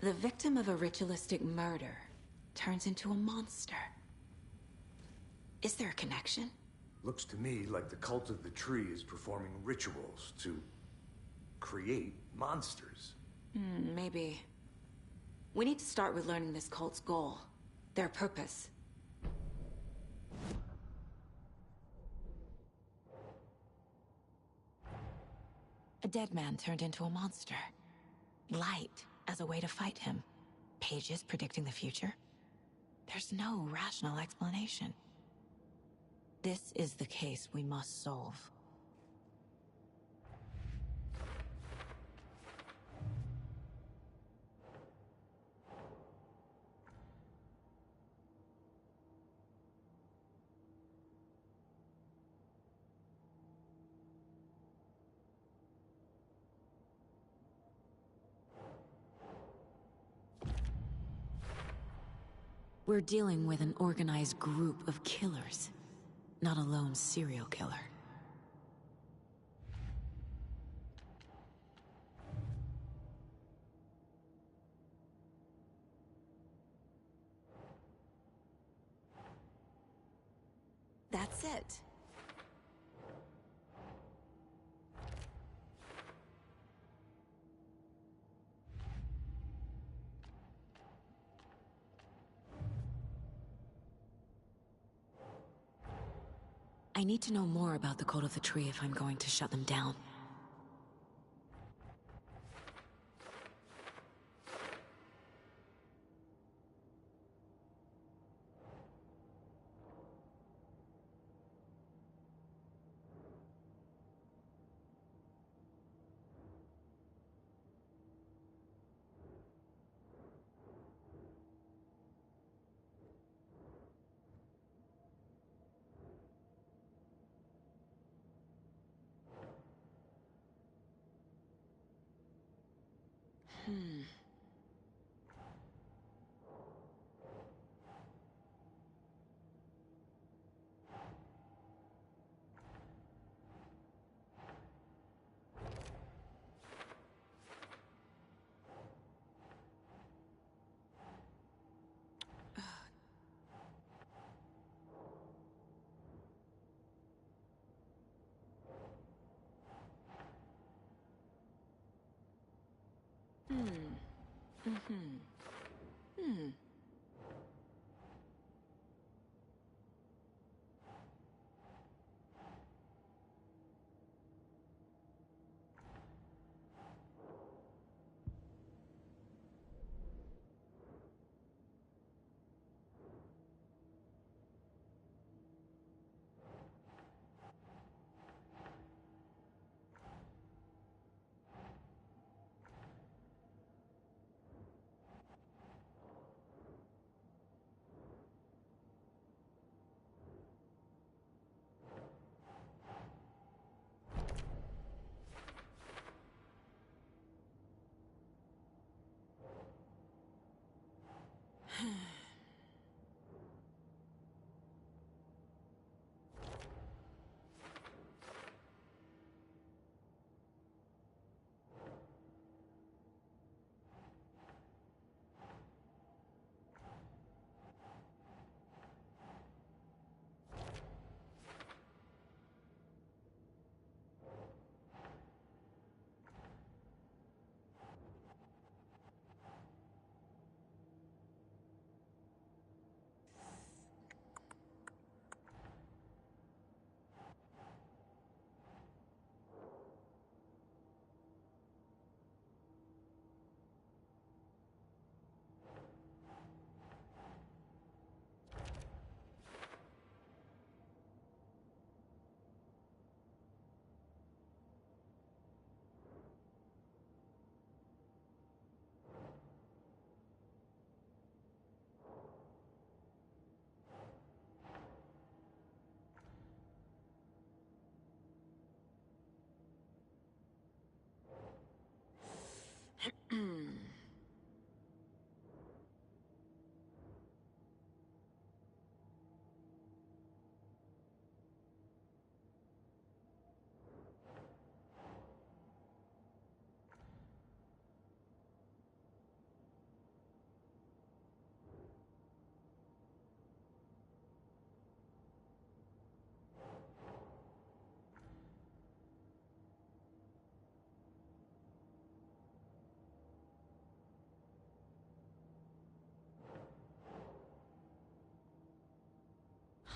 The victim of a ritualistic murder turns into a monster. Is there a connection? Looks to me like the cult of the tree is performing rituals to create monsters. Maybe. We need to start with learning this cult's goal. Their purpose. A dead man turned into a monster. Light as a way to fight him. Pages predicting the future. There's no rational explanation. This is the case we must solve. We're dealing with an organized group of killers, not a lone serial killer. That's it. I need to know more about the Code of the Tree if I'm going to shut them down.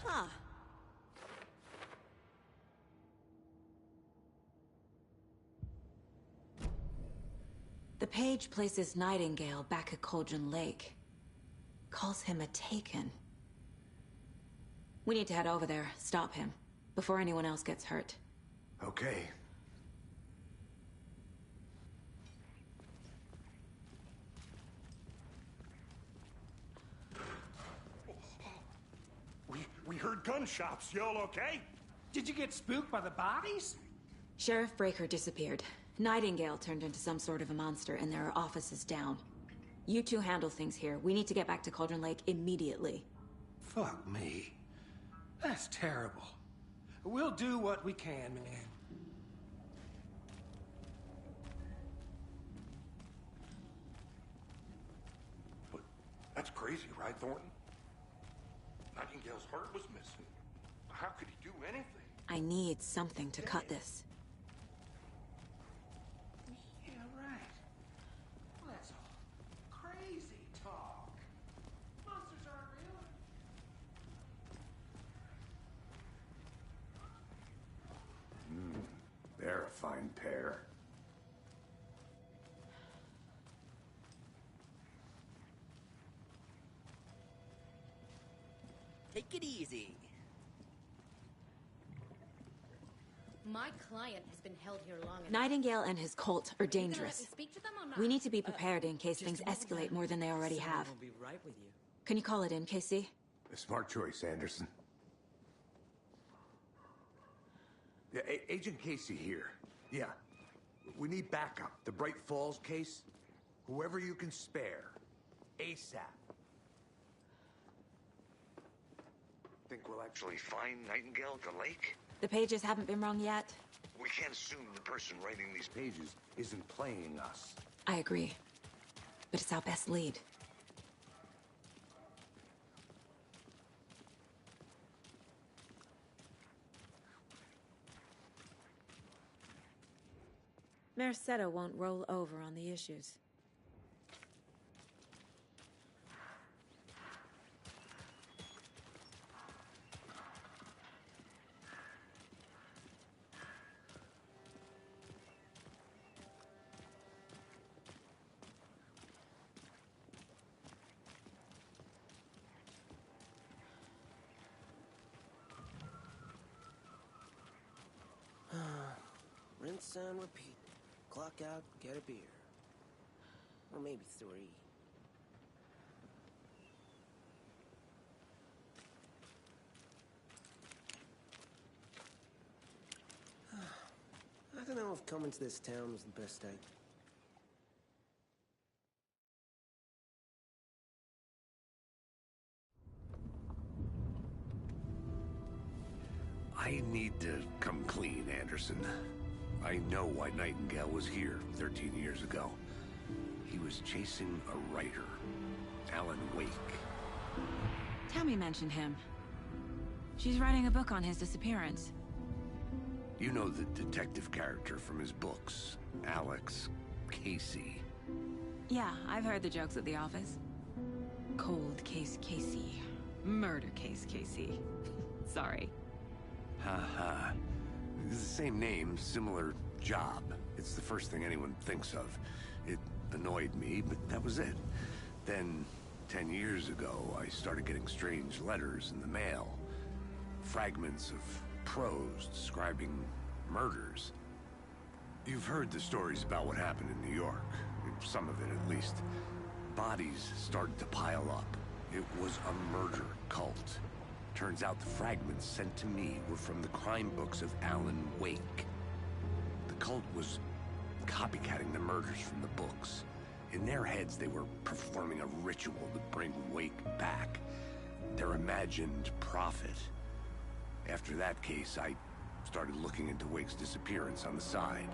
Huh. The page places Nightingale back at Cauldron Lake. Calls him a Taken. We need to head over there, stop him, before anyone else gets hurt. Okay. We heard gunshots. Y'all okay? Did you get spooked by the bodies? Sheriff Breaker disappeared. Nightingale turned into some sort of a monster, and there are offices down. You two handle things here. We need to get back to Cauldron Lake immediately. Fuck me. That's terrible. We'll do what we can, man. But that's crazy, right, Thornton? Nightingale's heart was missing. How could he do anything? I need something to cut this. Yeah, right. Well, that's all crazy talk. Monsters aren't real. They're a fine pair. Take it easy. My client has been held here long enough. Nightingale and his cult are dangerous. Speak to them or not? We need to be prepared in case things escalate more than they already have. I'll be right with you. Can you call it in, Casey? A smart choice, Anderson. Yeah, Agent Casey here. Yeah. We need backup. The Bright Falls case. Whoever you can spare. ASAP. Think we'll actually find Nightingale at the lake? The pages haven't been wrong yet. We can't assume the person writing these pages isn't playing us. I agree. But it's our best lead. Mercado won't roll over on the issues. Rinse and repeat. Clock out, get a beer. Or maybe 3. I don't know if coming to this town was the best idea. I need to come clean, Anderson. I know why Nightingale was here 13 years ago. He was chasing a writer, Alan Wake. Tammy mentioned him. She's writing a book on his disappearance. You know the detective character from his books, Alex Casey. Yeah, I've heard the jokes at the office. Cold case Casey. Murder case Casey. Sorry. Ha. It's the same name, similar job. It's the first thing anyone thinks of. It annoyed me, but that was it. Then, 10 years ago, I started getting strange letters in the mail. Fragments of prose describing murders. You've heard the stories about what happened in New York. Some of it, at least. Bodies started to pile up. It was a murder cult. Turns out the fragments sent to me were from the crime books of Alan Wake. The cult was copycatting the murders from the books. In their heads, they were performing a ritual to bring Wake back. Their imagined prophet. After that case, I started looking into Wake's disappearance on the side.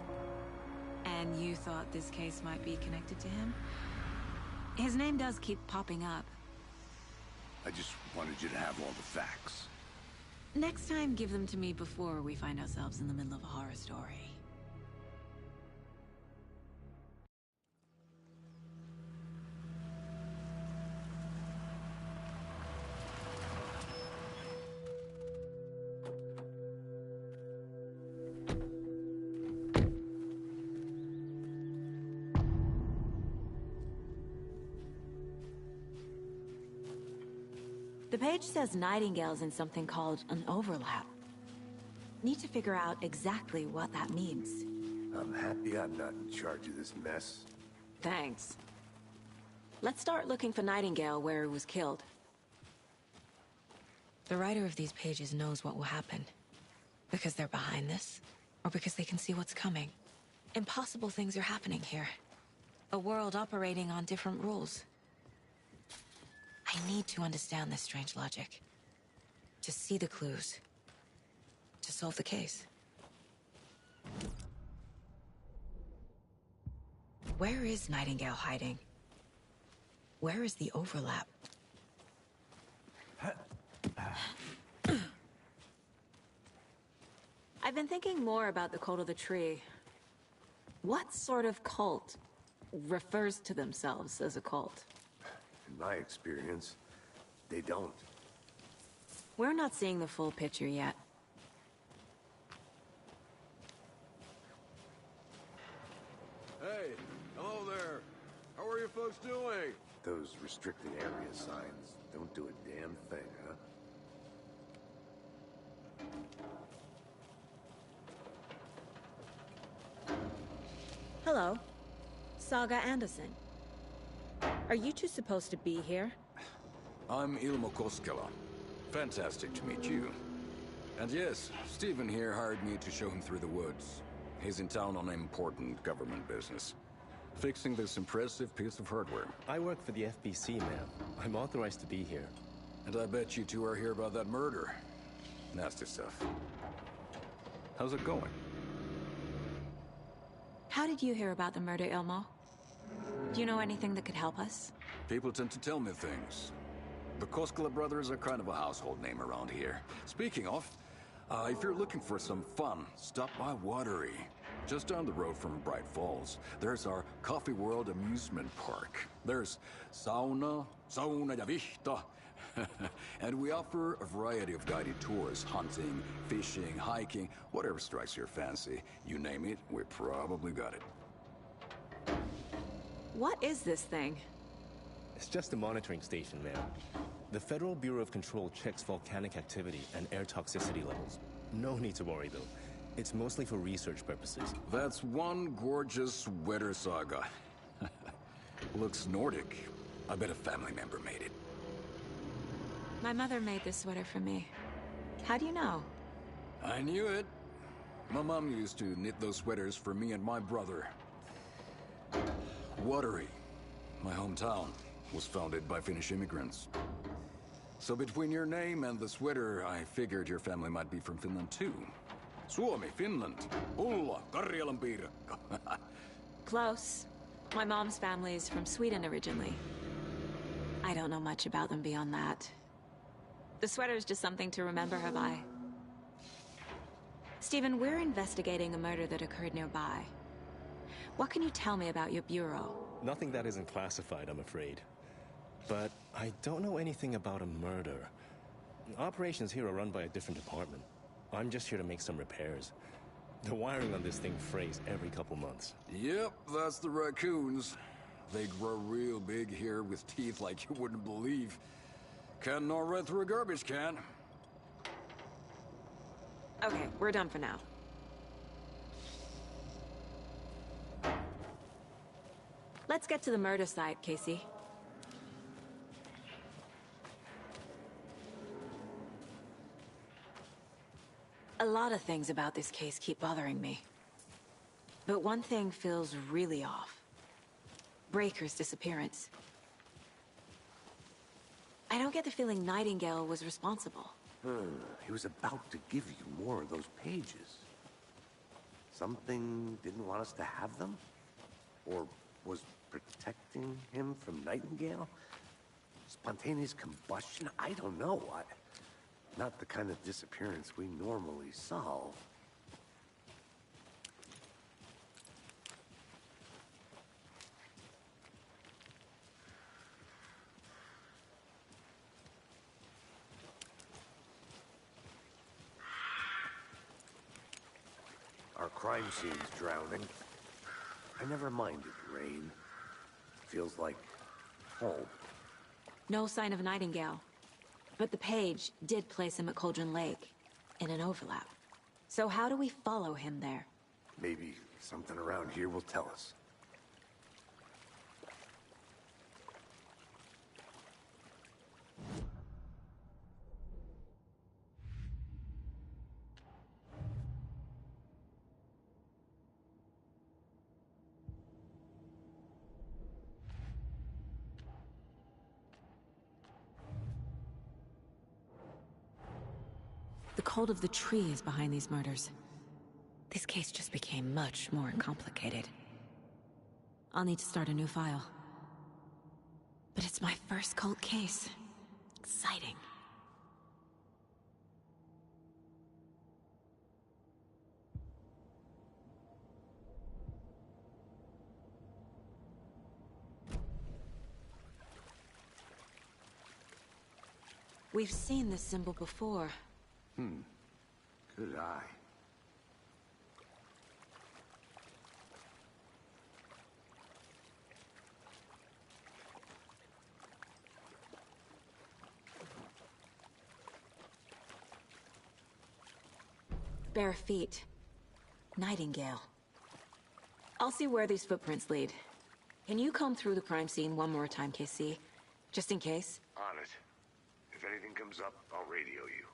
And you thought this case might be connected to him? His name does keep popping up. I just wanted you to have all the facts. Next time, give them to me before we find ourselves in the middle of a horror story. The page says Nightingale's in something called an overlap. Need to figure out exactly what that means. I'm happy I'm not in charge of this mess. Thanks. Let's start looking for Nightingale where he was killed. The writer of these pages knows what will happen. Because they're behind this, or because they can see what's coming. Impossible things are happening here. A world operating on different rules. I need to understand this strange logic. To see the clues. To solve the case. Where is Nightingale hiding? Where is the overlap? I've been thinking more about the cult of the tree. What sort of cult refers to themselves as a cult? In my experience, they don't. We're not seeing the full picture yet. Hey, hello there. How are you folks doing? Those restricted area signs don't do a damn thing, huh? Hello. Saga Anderson. Are you two supposed to be here? I'm Ilmo Koskela. Fantastic to meet you. And yes, Stephen here hired me to show him through the woods. He's in town on important government business. Fixing this impressive piece of hardware. I work for the FBC, ma'am. I'm authorized to be here. And I bet you two are here about that murder. Nasty stuff. How's it going? How did you hear about the murder, Ilmo? Do you know anything that could help us? People tend to tell me things. The Koskela brothers are kind of a household name around here. Speaking of, if you're looking for some fun, stop by Watery. Just down the road from Bright Falls, there's our Coffee World amusement park. There's sauna ja vihta. And we offer a variety of guided tours, hunting, fishing, hiking, whatever strikes your fancy. You name it, we probably got it. What is this thing? It's just a monitoring station, ma'am. The Federal Bureau of Control checks volcanic activity and air toxicity levels. No need to worry, though. It's mostly for research purposes. That's one gorgeous sweater, Saga. Looks Nordic. I bet a family member made it. My mother made this sweater for me. How do you know? I knew it. My mom used to knit those sweaters for me and my brother. Watery, my hometown, was founded by Finnish immigrants. So between your name and the sweater, I figured your family might be from Finland too. Suomi, Finland. Ulla, Karjalan piirakka. Close. My mom's family is from Sweden originally. I don't know much about them beyond that. The sweater is just something to remember her by. Stephen, we're investigating a murder that occurred nearby. What can you tell me about your bureau? Nothing that isn't classified, I'm afraid. But I don't know anything about a murder. Operations here are run by a different department. I'm just here to make some repairs. The wiring on this thing frays every couple months. Yep, that's the raccoons. They grow real big here with teeth like you wouldn't believe. Can't gnaw right through a garbage can. Okay, we're done for now. Let's get to the murder site, Casey. A lot of things about this case keep bothering me. But one thing feels really off. Breaker's disappearance. I don't get the feeling Nightingale was responsible. He was about to give you more of those pages. Something didn't want us to have them? Or was protecting him from Nightingale? Spontaneous combustion? I don't know. Not the kind of disappearance we normally solve. Our crime scene's drowning. I never minded rain. Feels like home. No sign of Nightingale. But the page did place him at Cauldron Lake, in an overlap. So how do we follow him there? Maybe something around here will tell us. The cult of the tree is behind these murders. This case just became much more complicated. I'll need to start a new file. But it's my first cult case. Exciting. We've seen this symbol before. Good eye. Bare feet. Nightingale. I'll see where these footprints lead. Can you comb through the crime scene one more time, KC? Just in case? On it. If anything comes up, I'll radio you.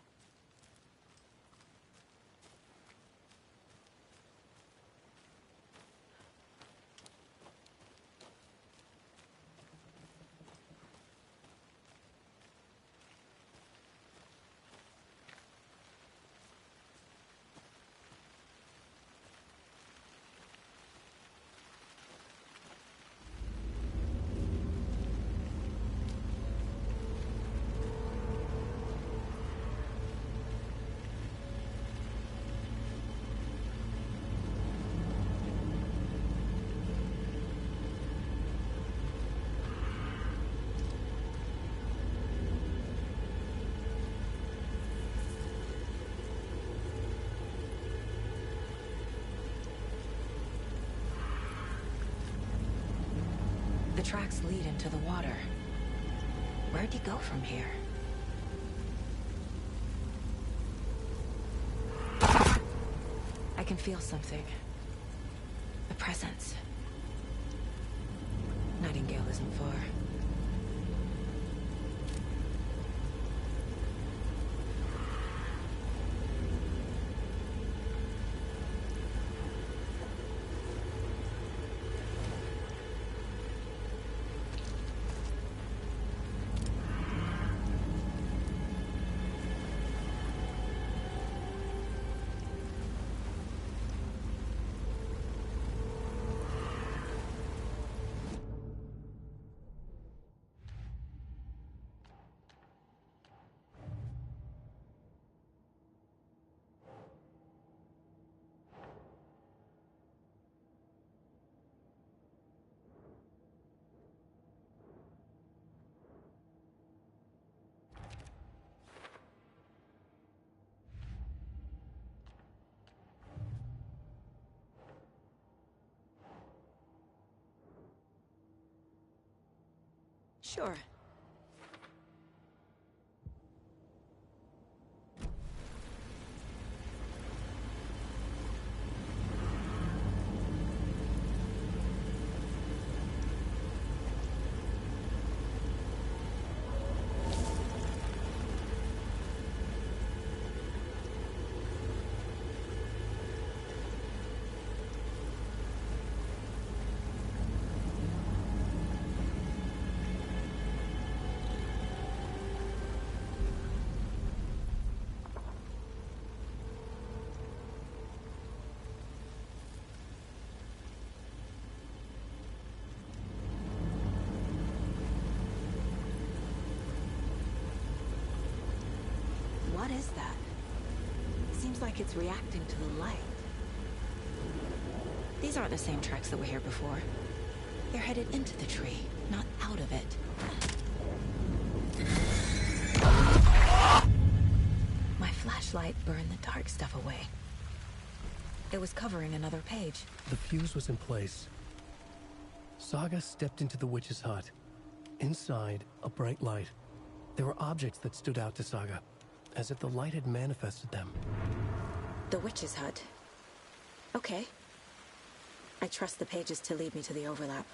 The tracks lead into the water. Where'd he go from here? I can feel something. A presence. Nightingale isn't far. Sure. What is that? Seems like it's reacting to the light. These aren't the same tracks that were here before. They're headed into the tree, not out of it. My flashlight burned the dark stuff away. It was covering another page. The fuse was in place. Saga stepped into the witch's hut. Inside, a bright light. There were objects that stood out to Saga, as if the light had manifested them. The witch's hut. Okay. I trust the pages to lead me to the overlap.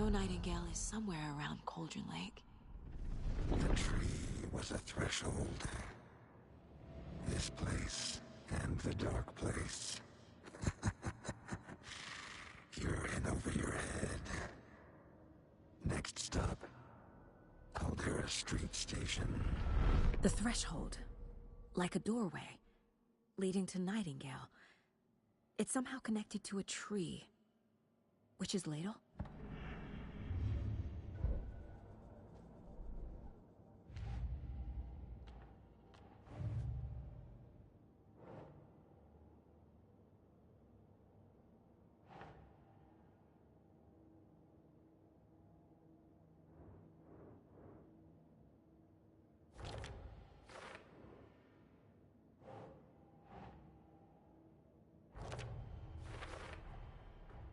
know Nightingale is somewhere around Cauldron Lake. The tree was a threshold. This place and the dark place. You're in over your head. Next stop, Caldera Street Station. The threshold. Like a doorway. Leading to Nightingale. It's somehow connected to a tree. Witch's Ladle?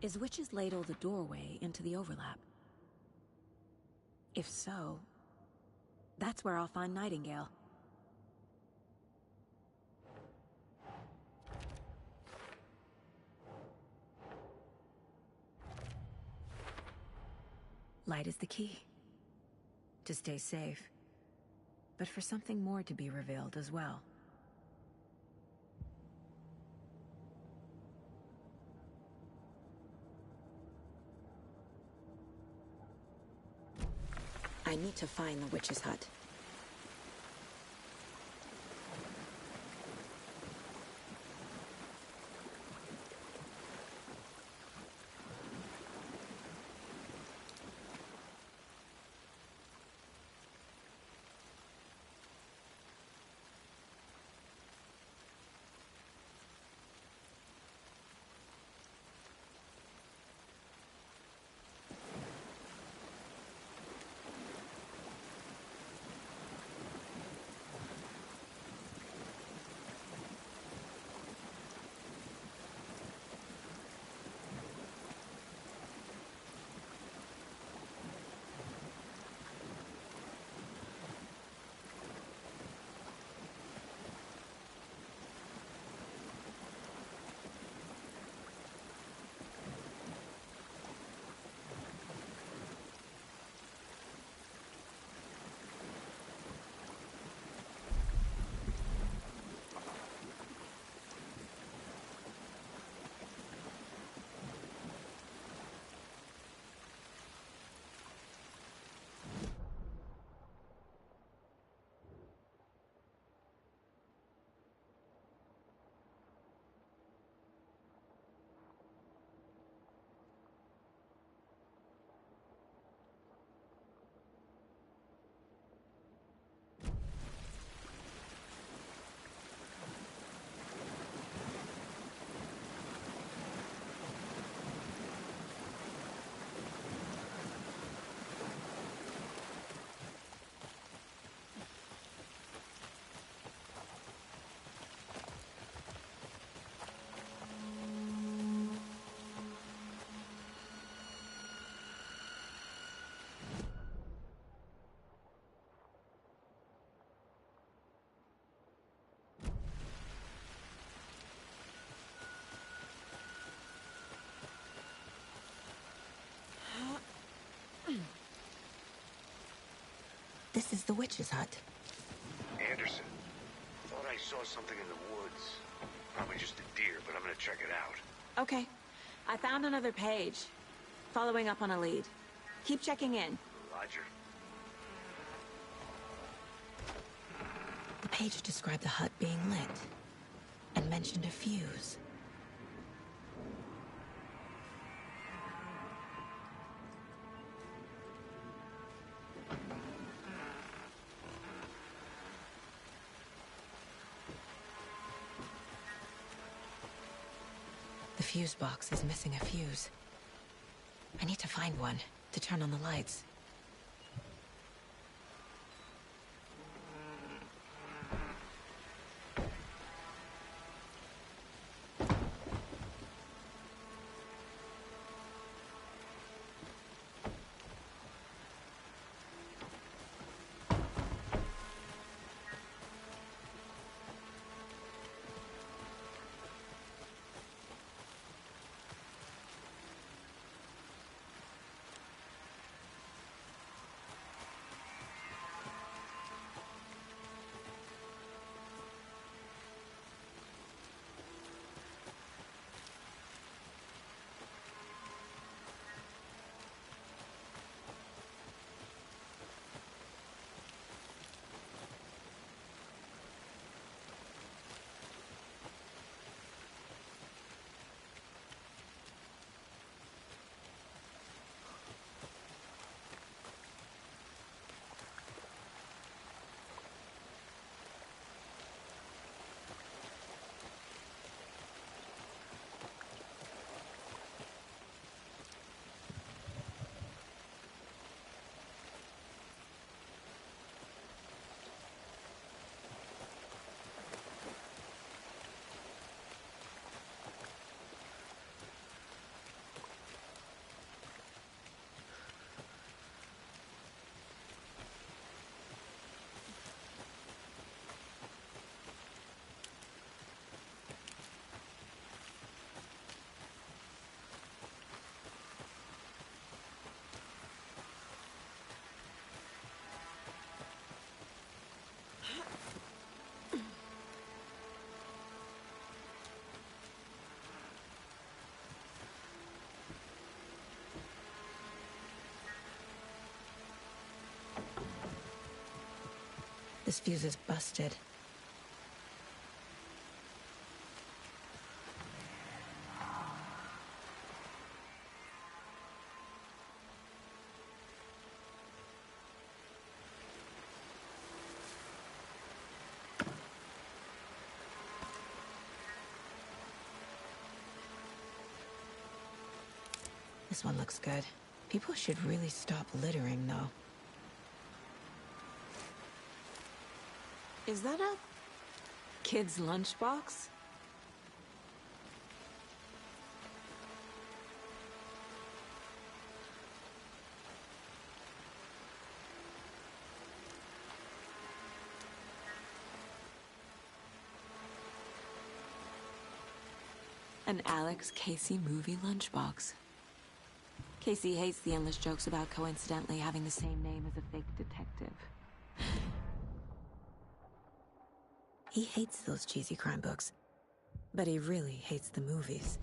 Is Witch's Ladle the doorway into the overlap? If so, that's where I'll find Nightingale. Light is the key. To stay safe. But for something more to be revealed as well. I need to find the witch's hut. This is the witch's hut. Anderson, thought I saw something in the woods. Probably just a deer, but I'm gonna check it out. Okay. I found another page. Following up on a lead. Keep checking in. Roger. The page described the hut being lit, and mentioned a fuse. The fuse box is missing a fuse. I need to find one to turn on the lights. This fuse is busted. This one looks good. People should really stop littering, though. Is that a kid's lunchbox? An Alex Casey movie lunchbox. Casey hates the endless jokes about coincidentally having the same name as a fake detective. He hates those cheesy crime books, but he really hates the movies.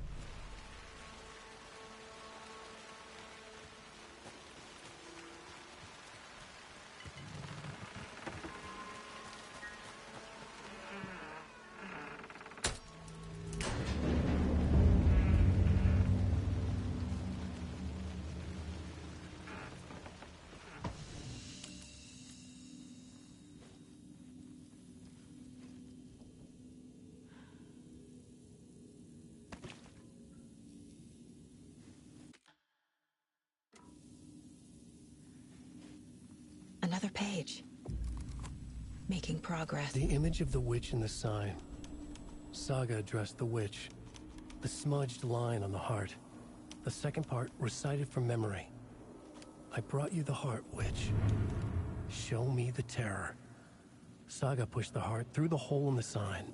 Another page. Making progress. The image of the witch in the sign. Saga addressed the witch. The smudged line on the heart. The second part recited from memory. I brought you the heart, witch. Show me the terror. Saga pushed the heart through the hole in the sign.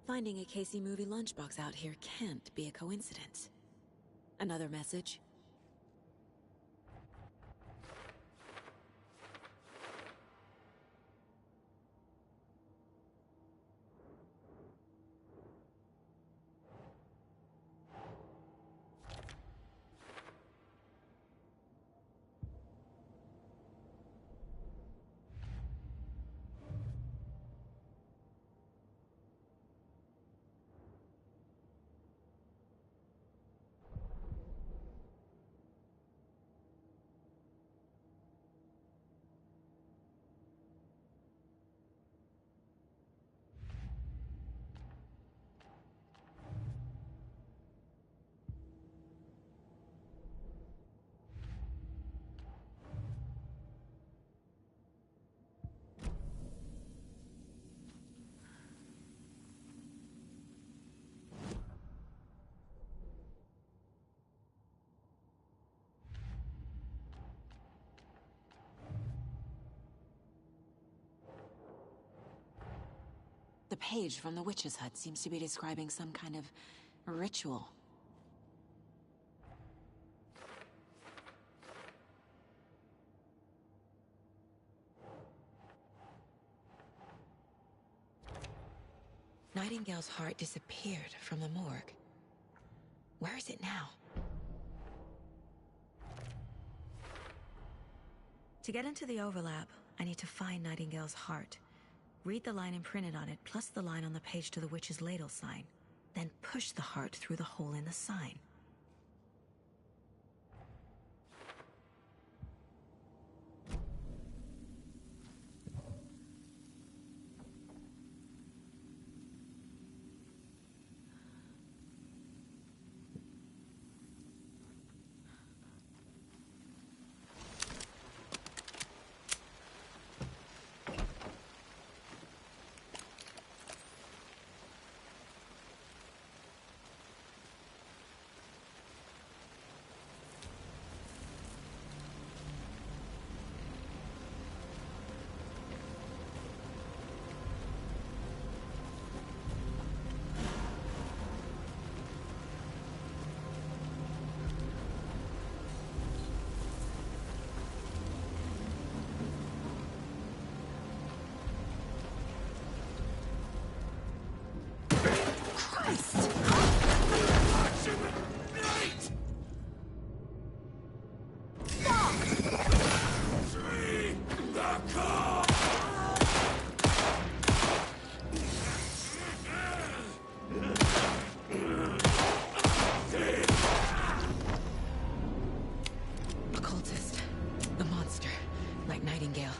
Finding a Casey movie lunchbox out here can't be a coincidence. Another message. The page from the witch's hut seems to be describing some kind of ritual. Nightingale's heart disappeared from the morgue. Where is it now? To get into the overlap, I need to find Nightingale's heart. Read the line imprinted on it, plus the line on the page to the witch's ladle sign. Then push the heart through the hole in the sign. right, Nightingale.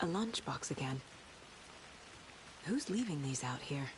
A lunchbox again. Who's leaving these out here?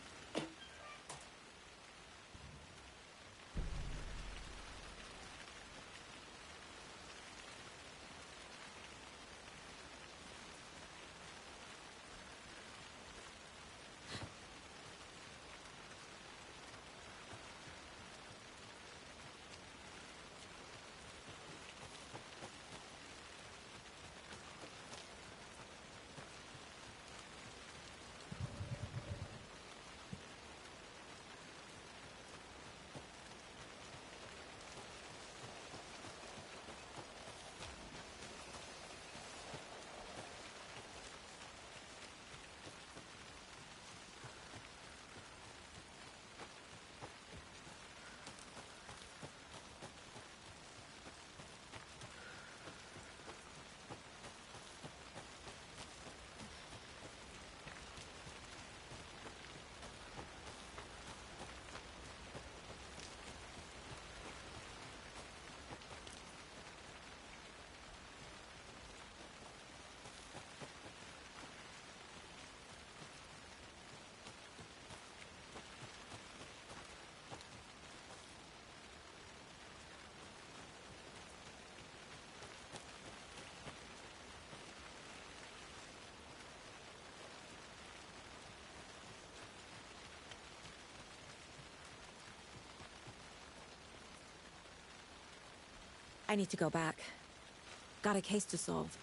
I need to go back. Got a case to solve.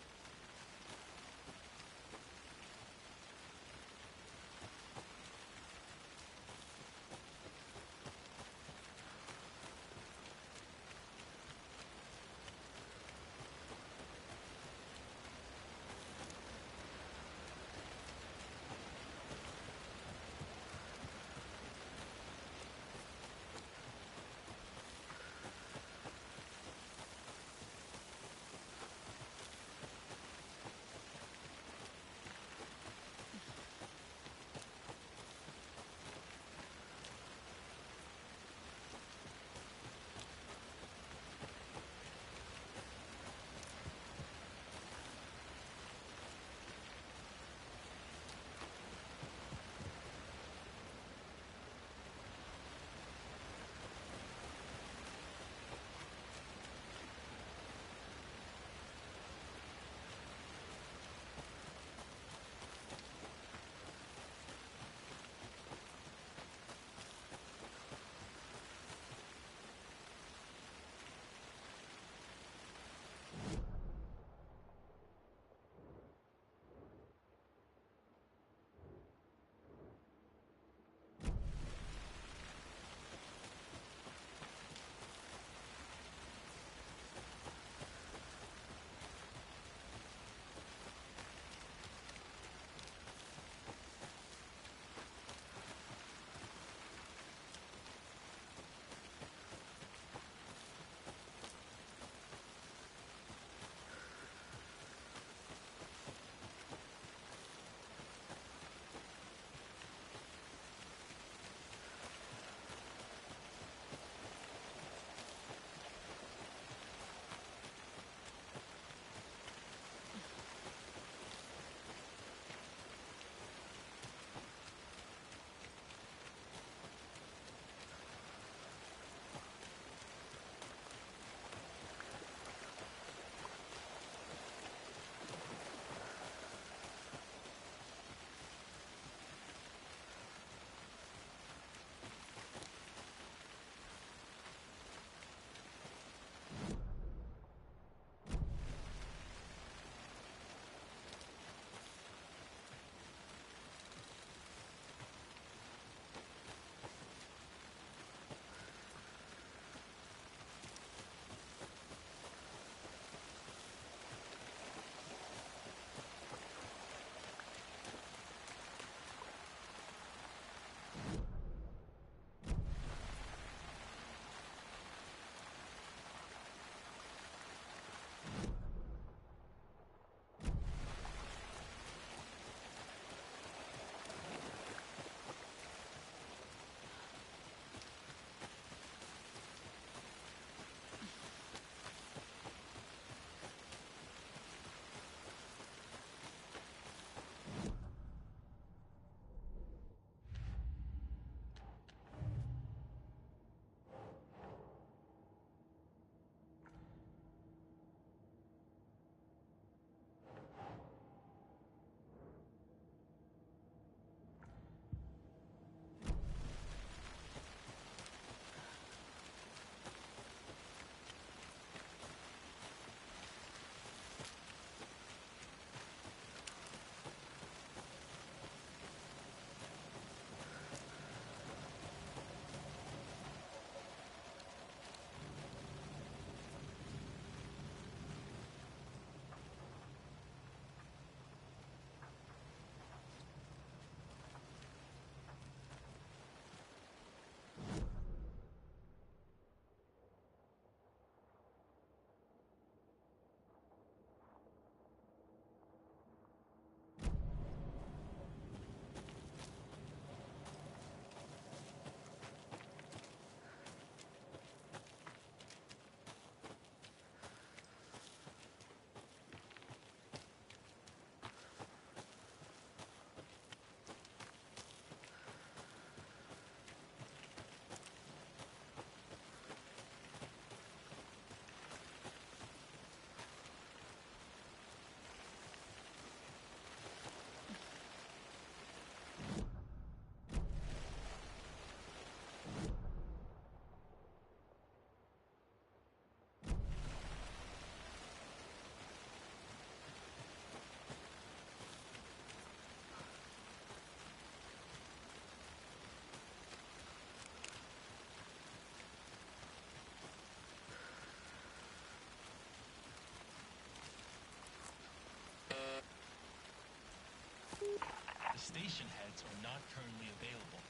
station heads are not currently available.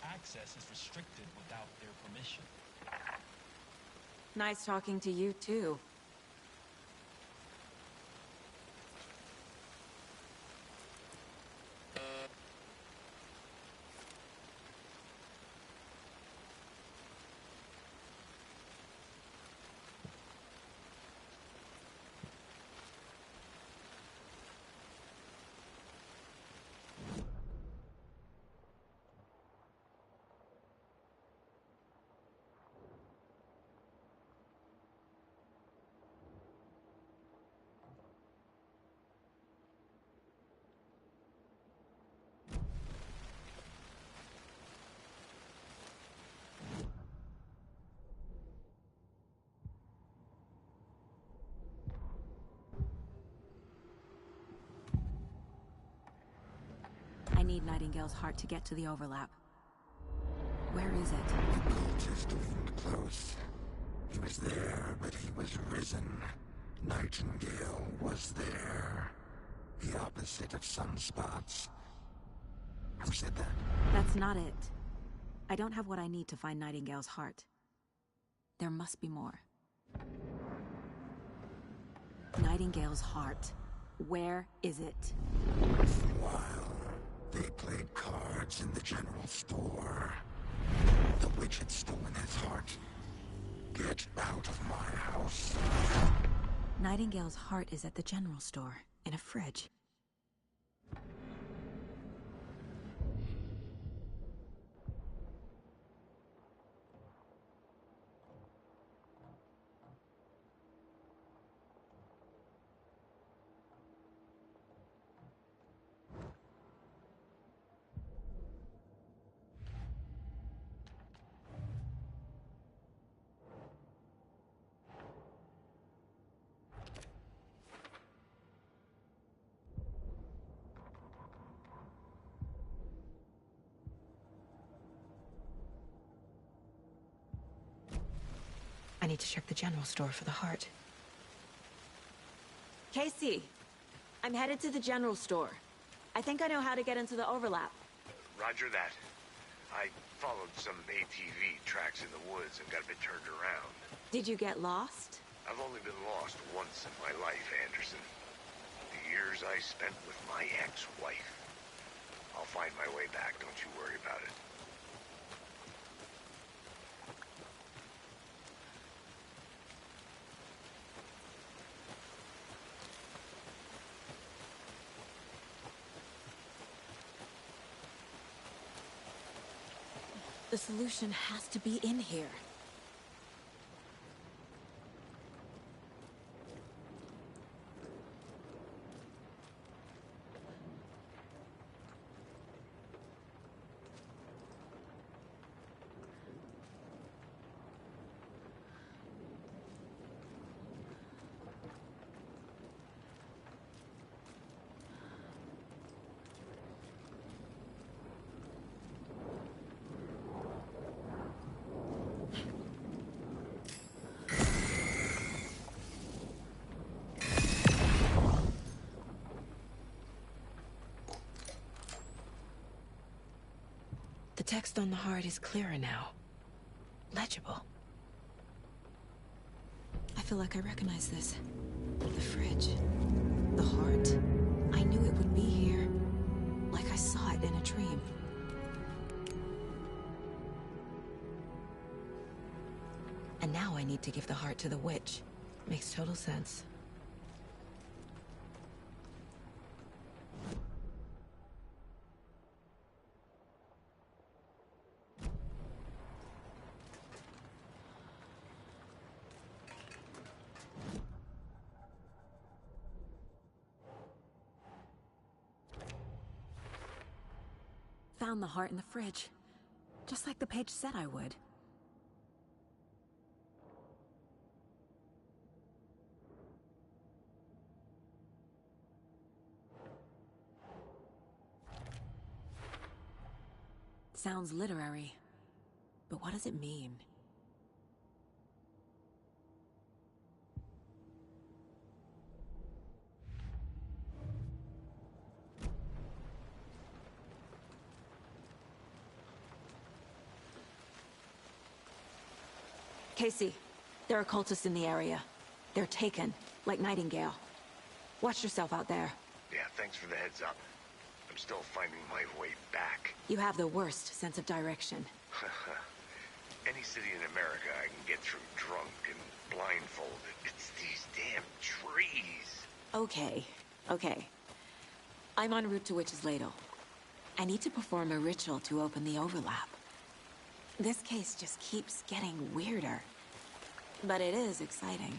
Access is restricted without their permission. Nice talking to you, too. I need Nightingale's heart to get to the overlap. Where is it? The cultist leaned close. He was there, but he was risen. Nightingale was there. The opposite of sunspots. Who said that? That's not it. I don't have what I need to find Nightingale's heart. There must be more. Nightingale's heart. Where is it? For a while, they played cards in the general store. The witch had stolen his heart. Get out of my house. Nightingale's heart is at the general store, in a fridge. I need to check the general store for the heart. Casey, I'm headed to the general store. I think I know how to get into the overlap. Roger that. I followed some ATV tracks in the woods and got a bit turned around. Did you get lost? I've only been lost once in my life, Anderson. The years I spent with my ex-wife. I'll find my way back, don't you worry about it. The solution has to be in here. The text on the heart is clearer now. Legible. I feel like I recognize this. The fridge. The heart. I knew it would be here. Like I saw it in a dream. And now I need to give the heart to the witch. Makes total sense. Found the heart in the fridge. Just like the page said I would. Sounds literary. But what does it mean? Casey, there are cultists in the area. They're taken, like Nightingale. Watch yourself out there. Yeah, thanks for the heads up. I'm still finding my way back. You have the worst sense of direction. Any city in America I can get through drunk and blindfolded. It's these damn trees. Okay, okay. I'm en route to Witch's Ladle. I need to perform a ritual to open the overlap. This case just keeps getting weirder. But it is exciting.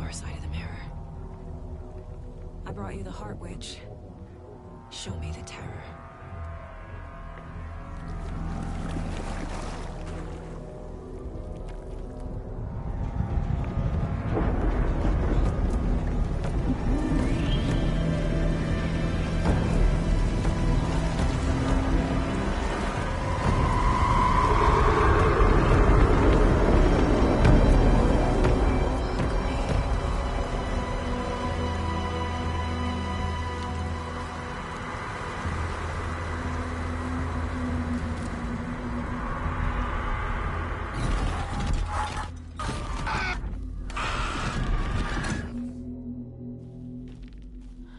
your side of the mirror. I brought you the Heart Witch. Show me the terror.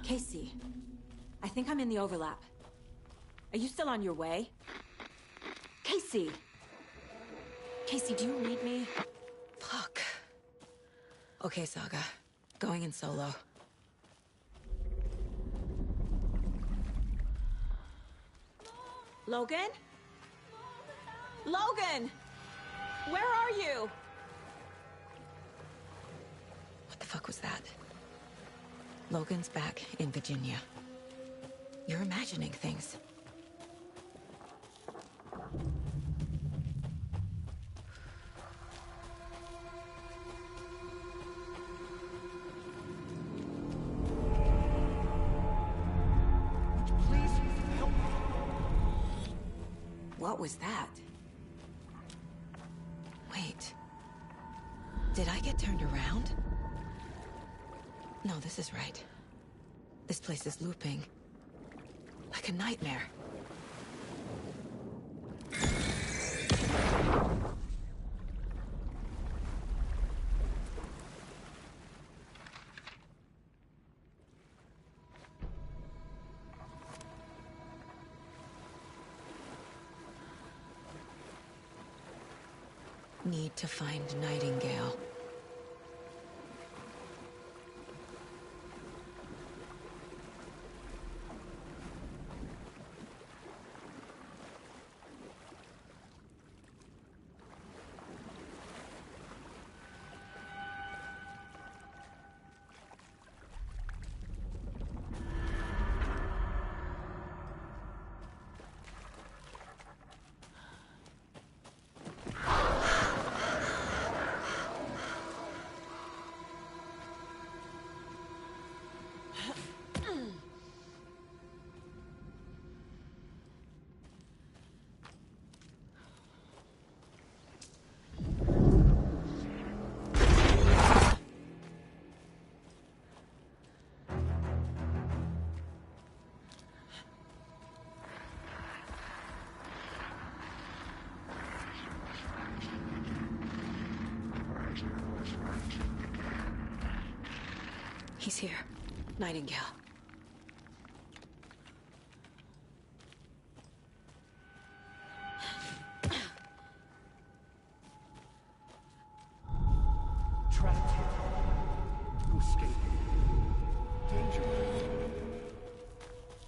Casey, I think I'm in the overlap. Are you still on your way? Casey! Casey, do you read me? Fuck. Okay, Saga. Going in solo. Logan? Logan! Where are you? What the fuck was that? Logan's back in Virginia. You're imagining things. Please help me. What was that? Wait. Did I get turned around? No, this is right. This place is looping. Like a nightmare. Need to find Nightingale. He's here. Nightingale. Trapped here. No escape. Danger.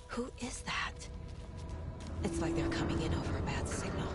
Who is that? It's like they're coming in over a bad signal.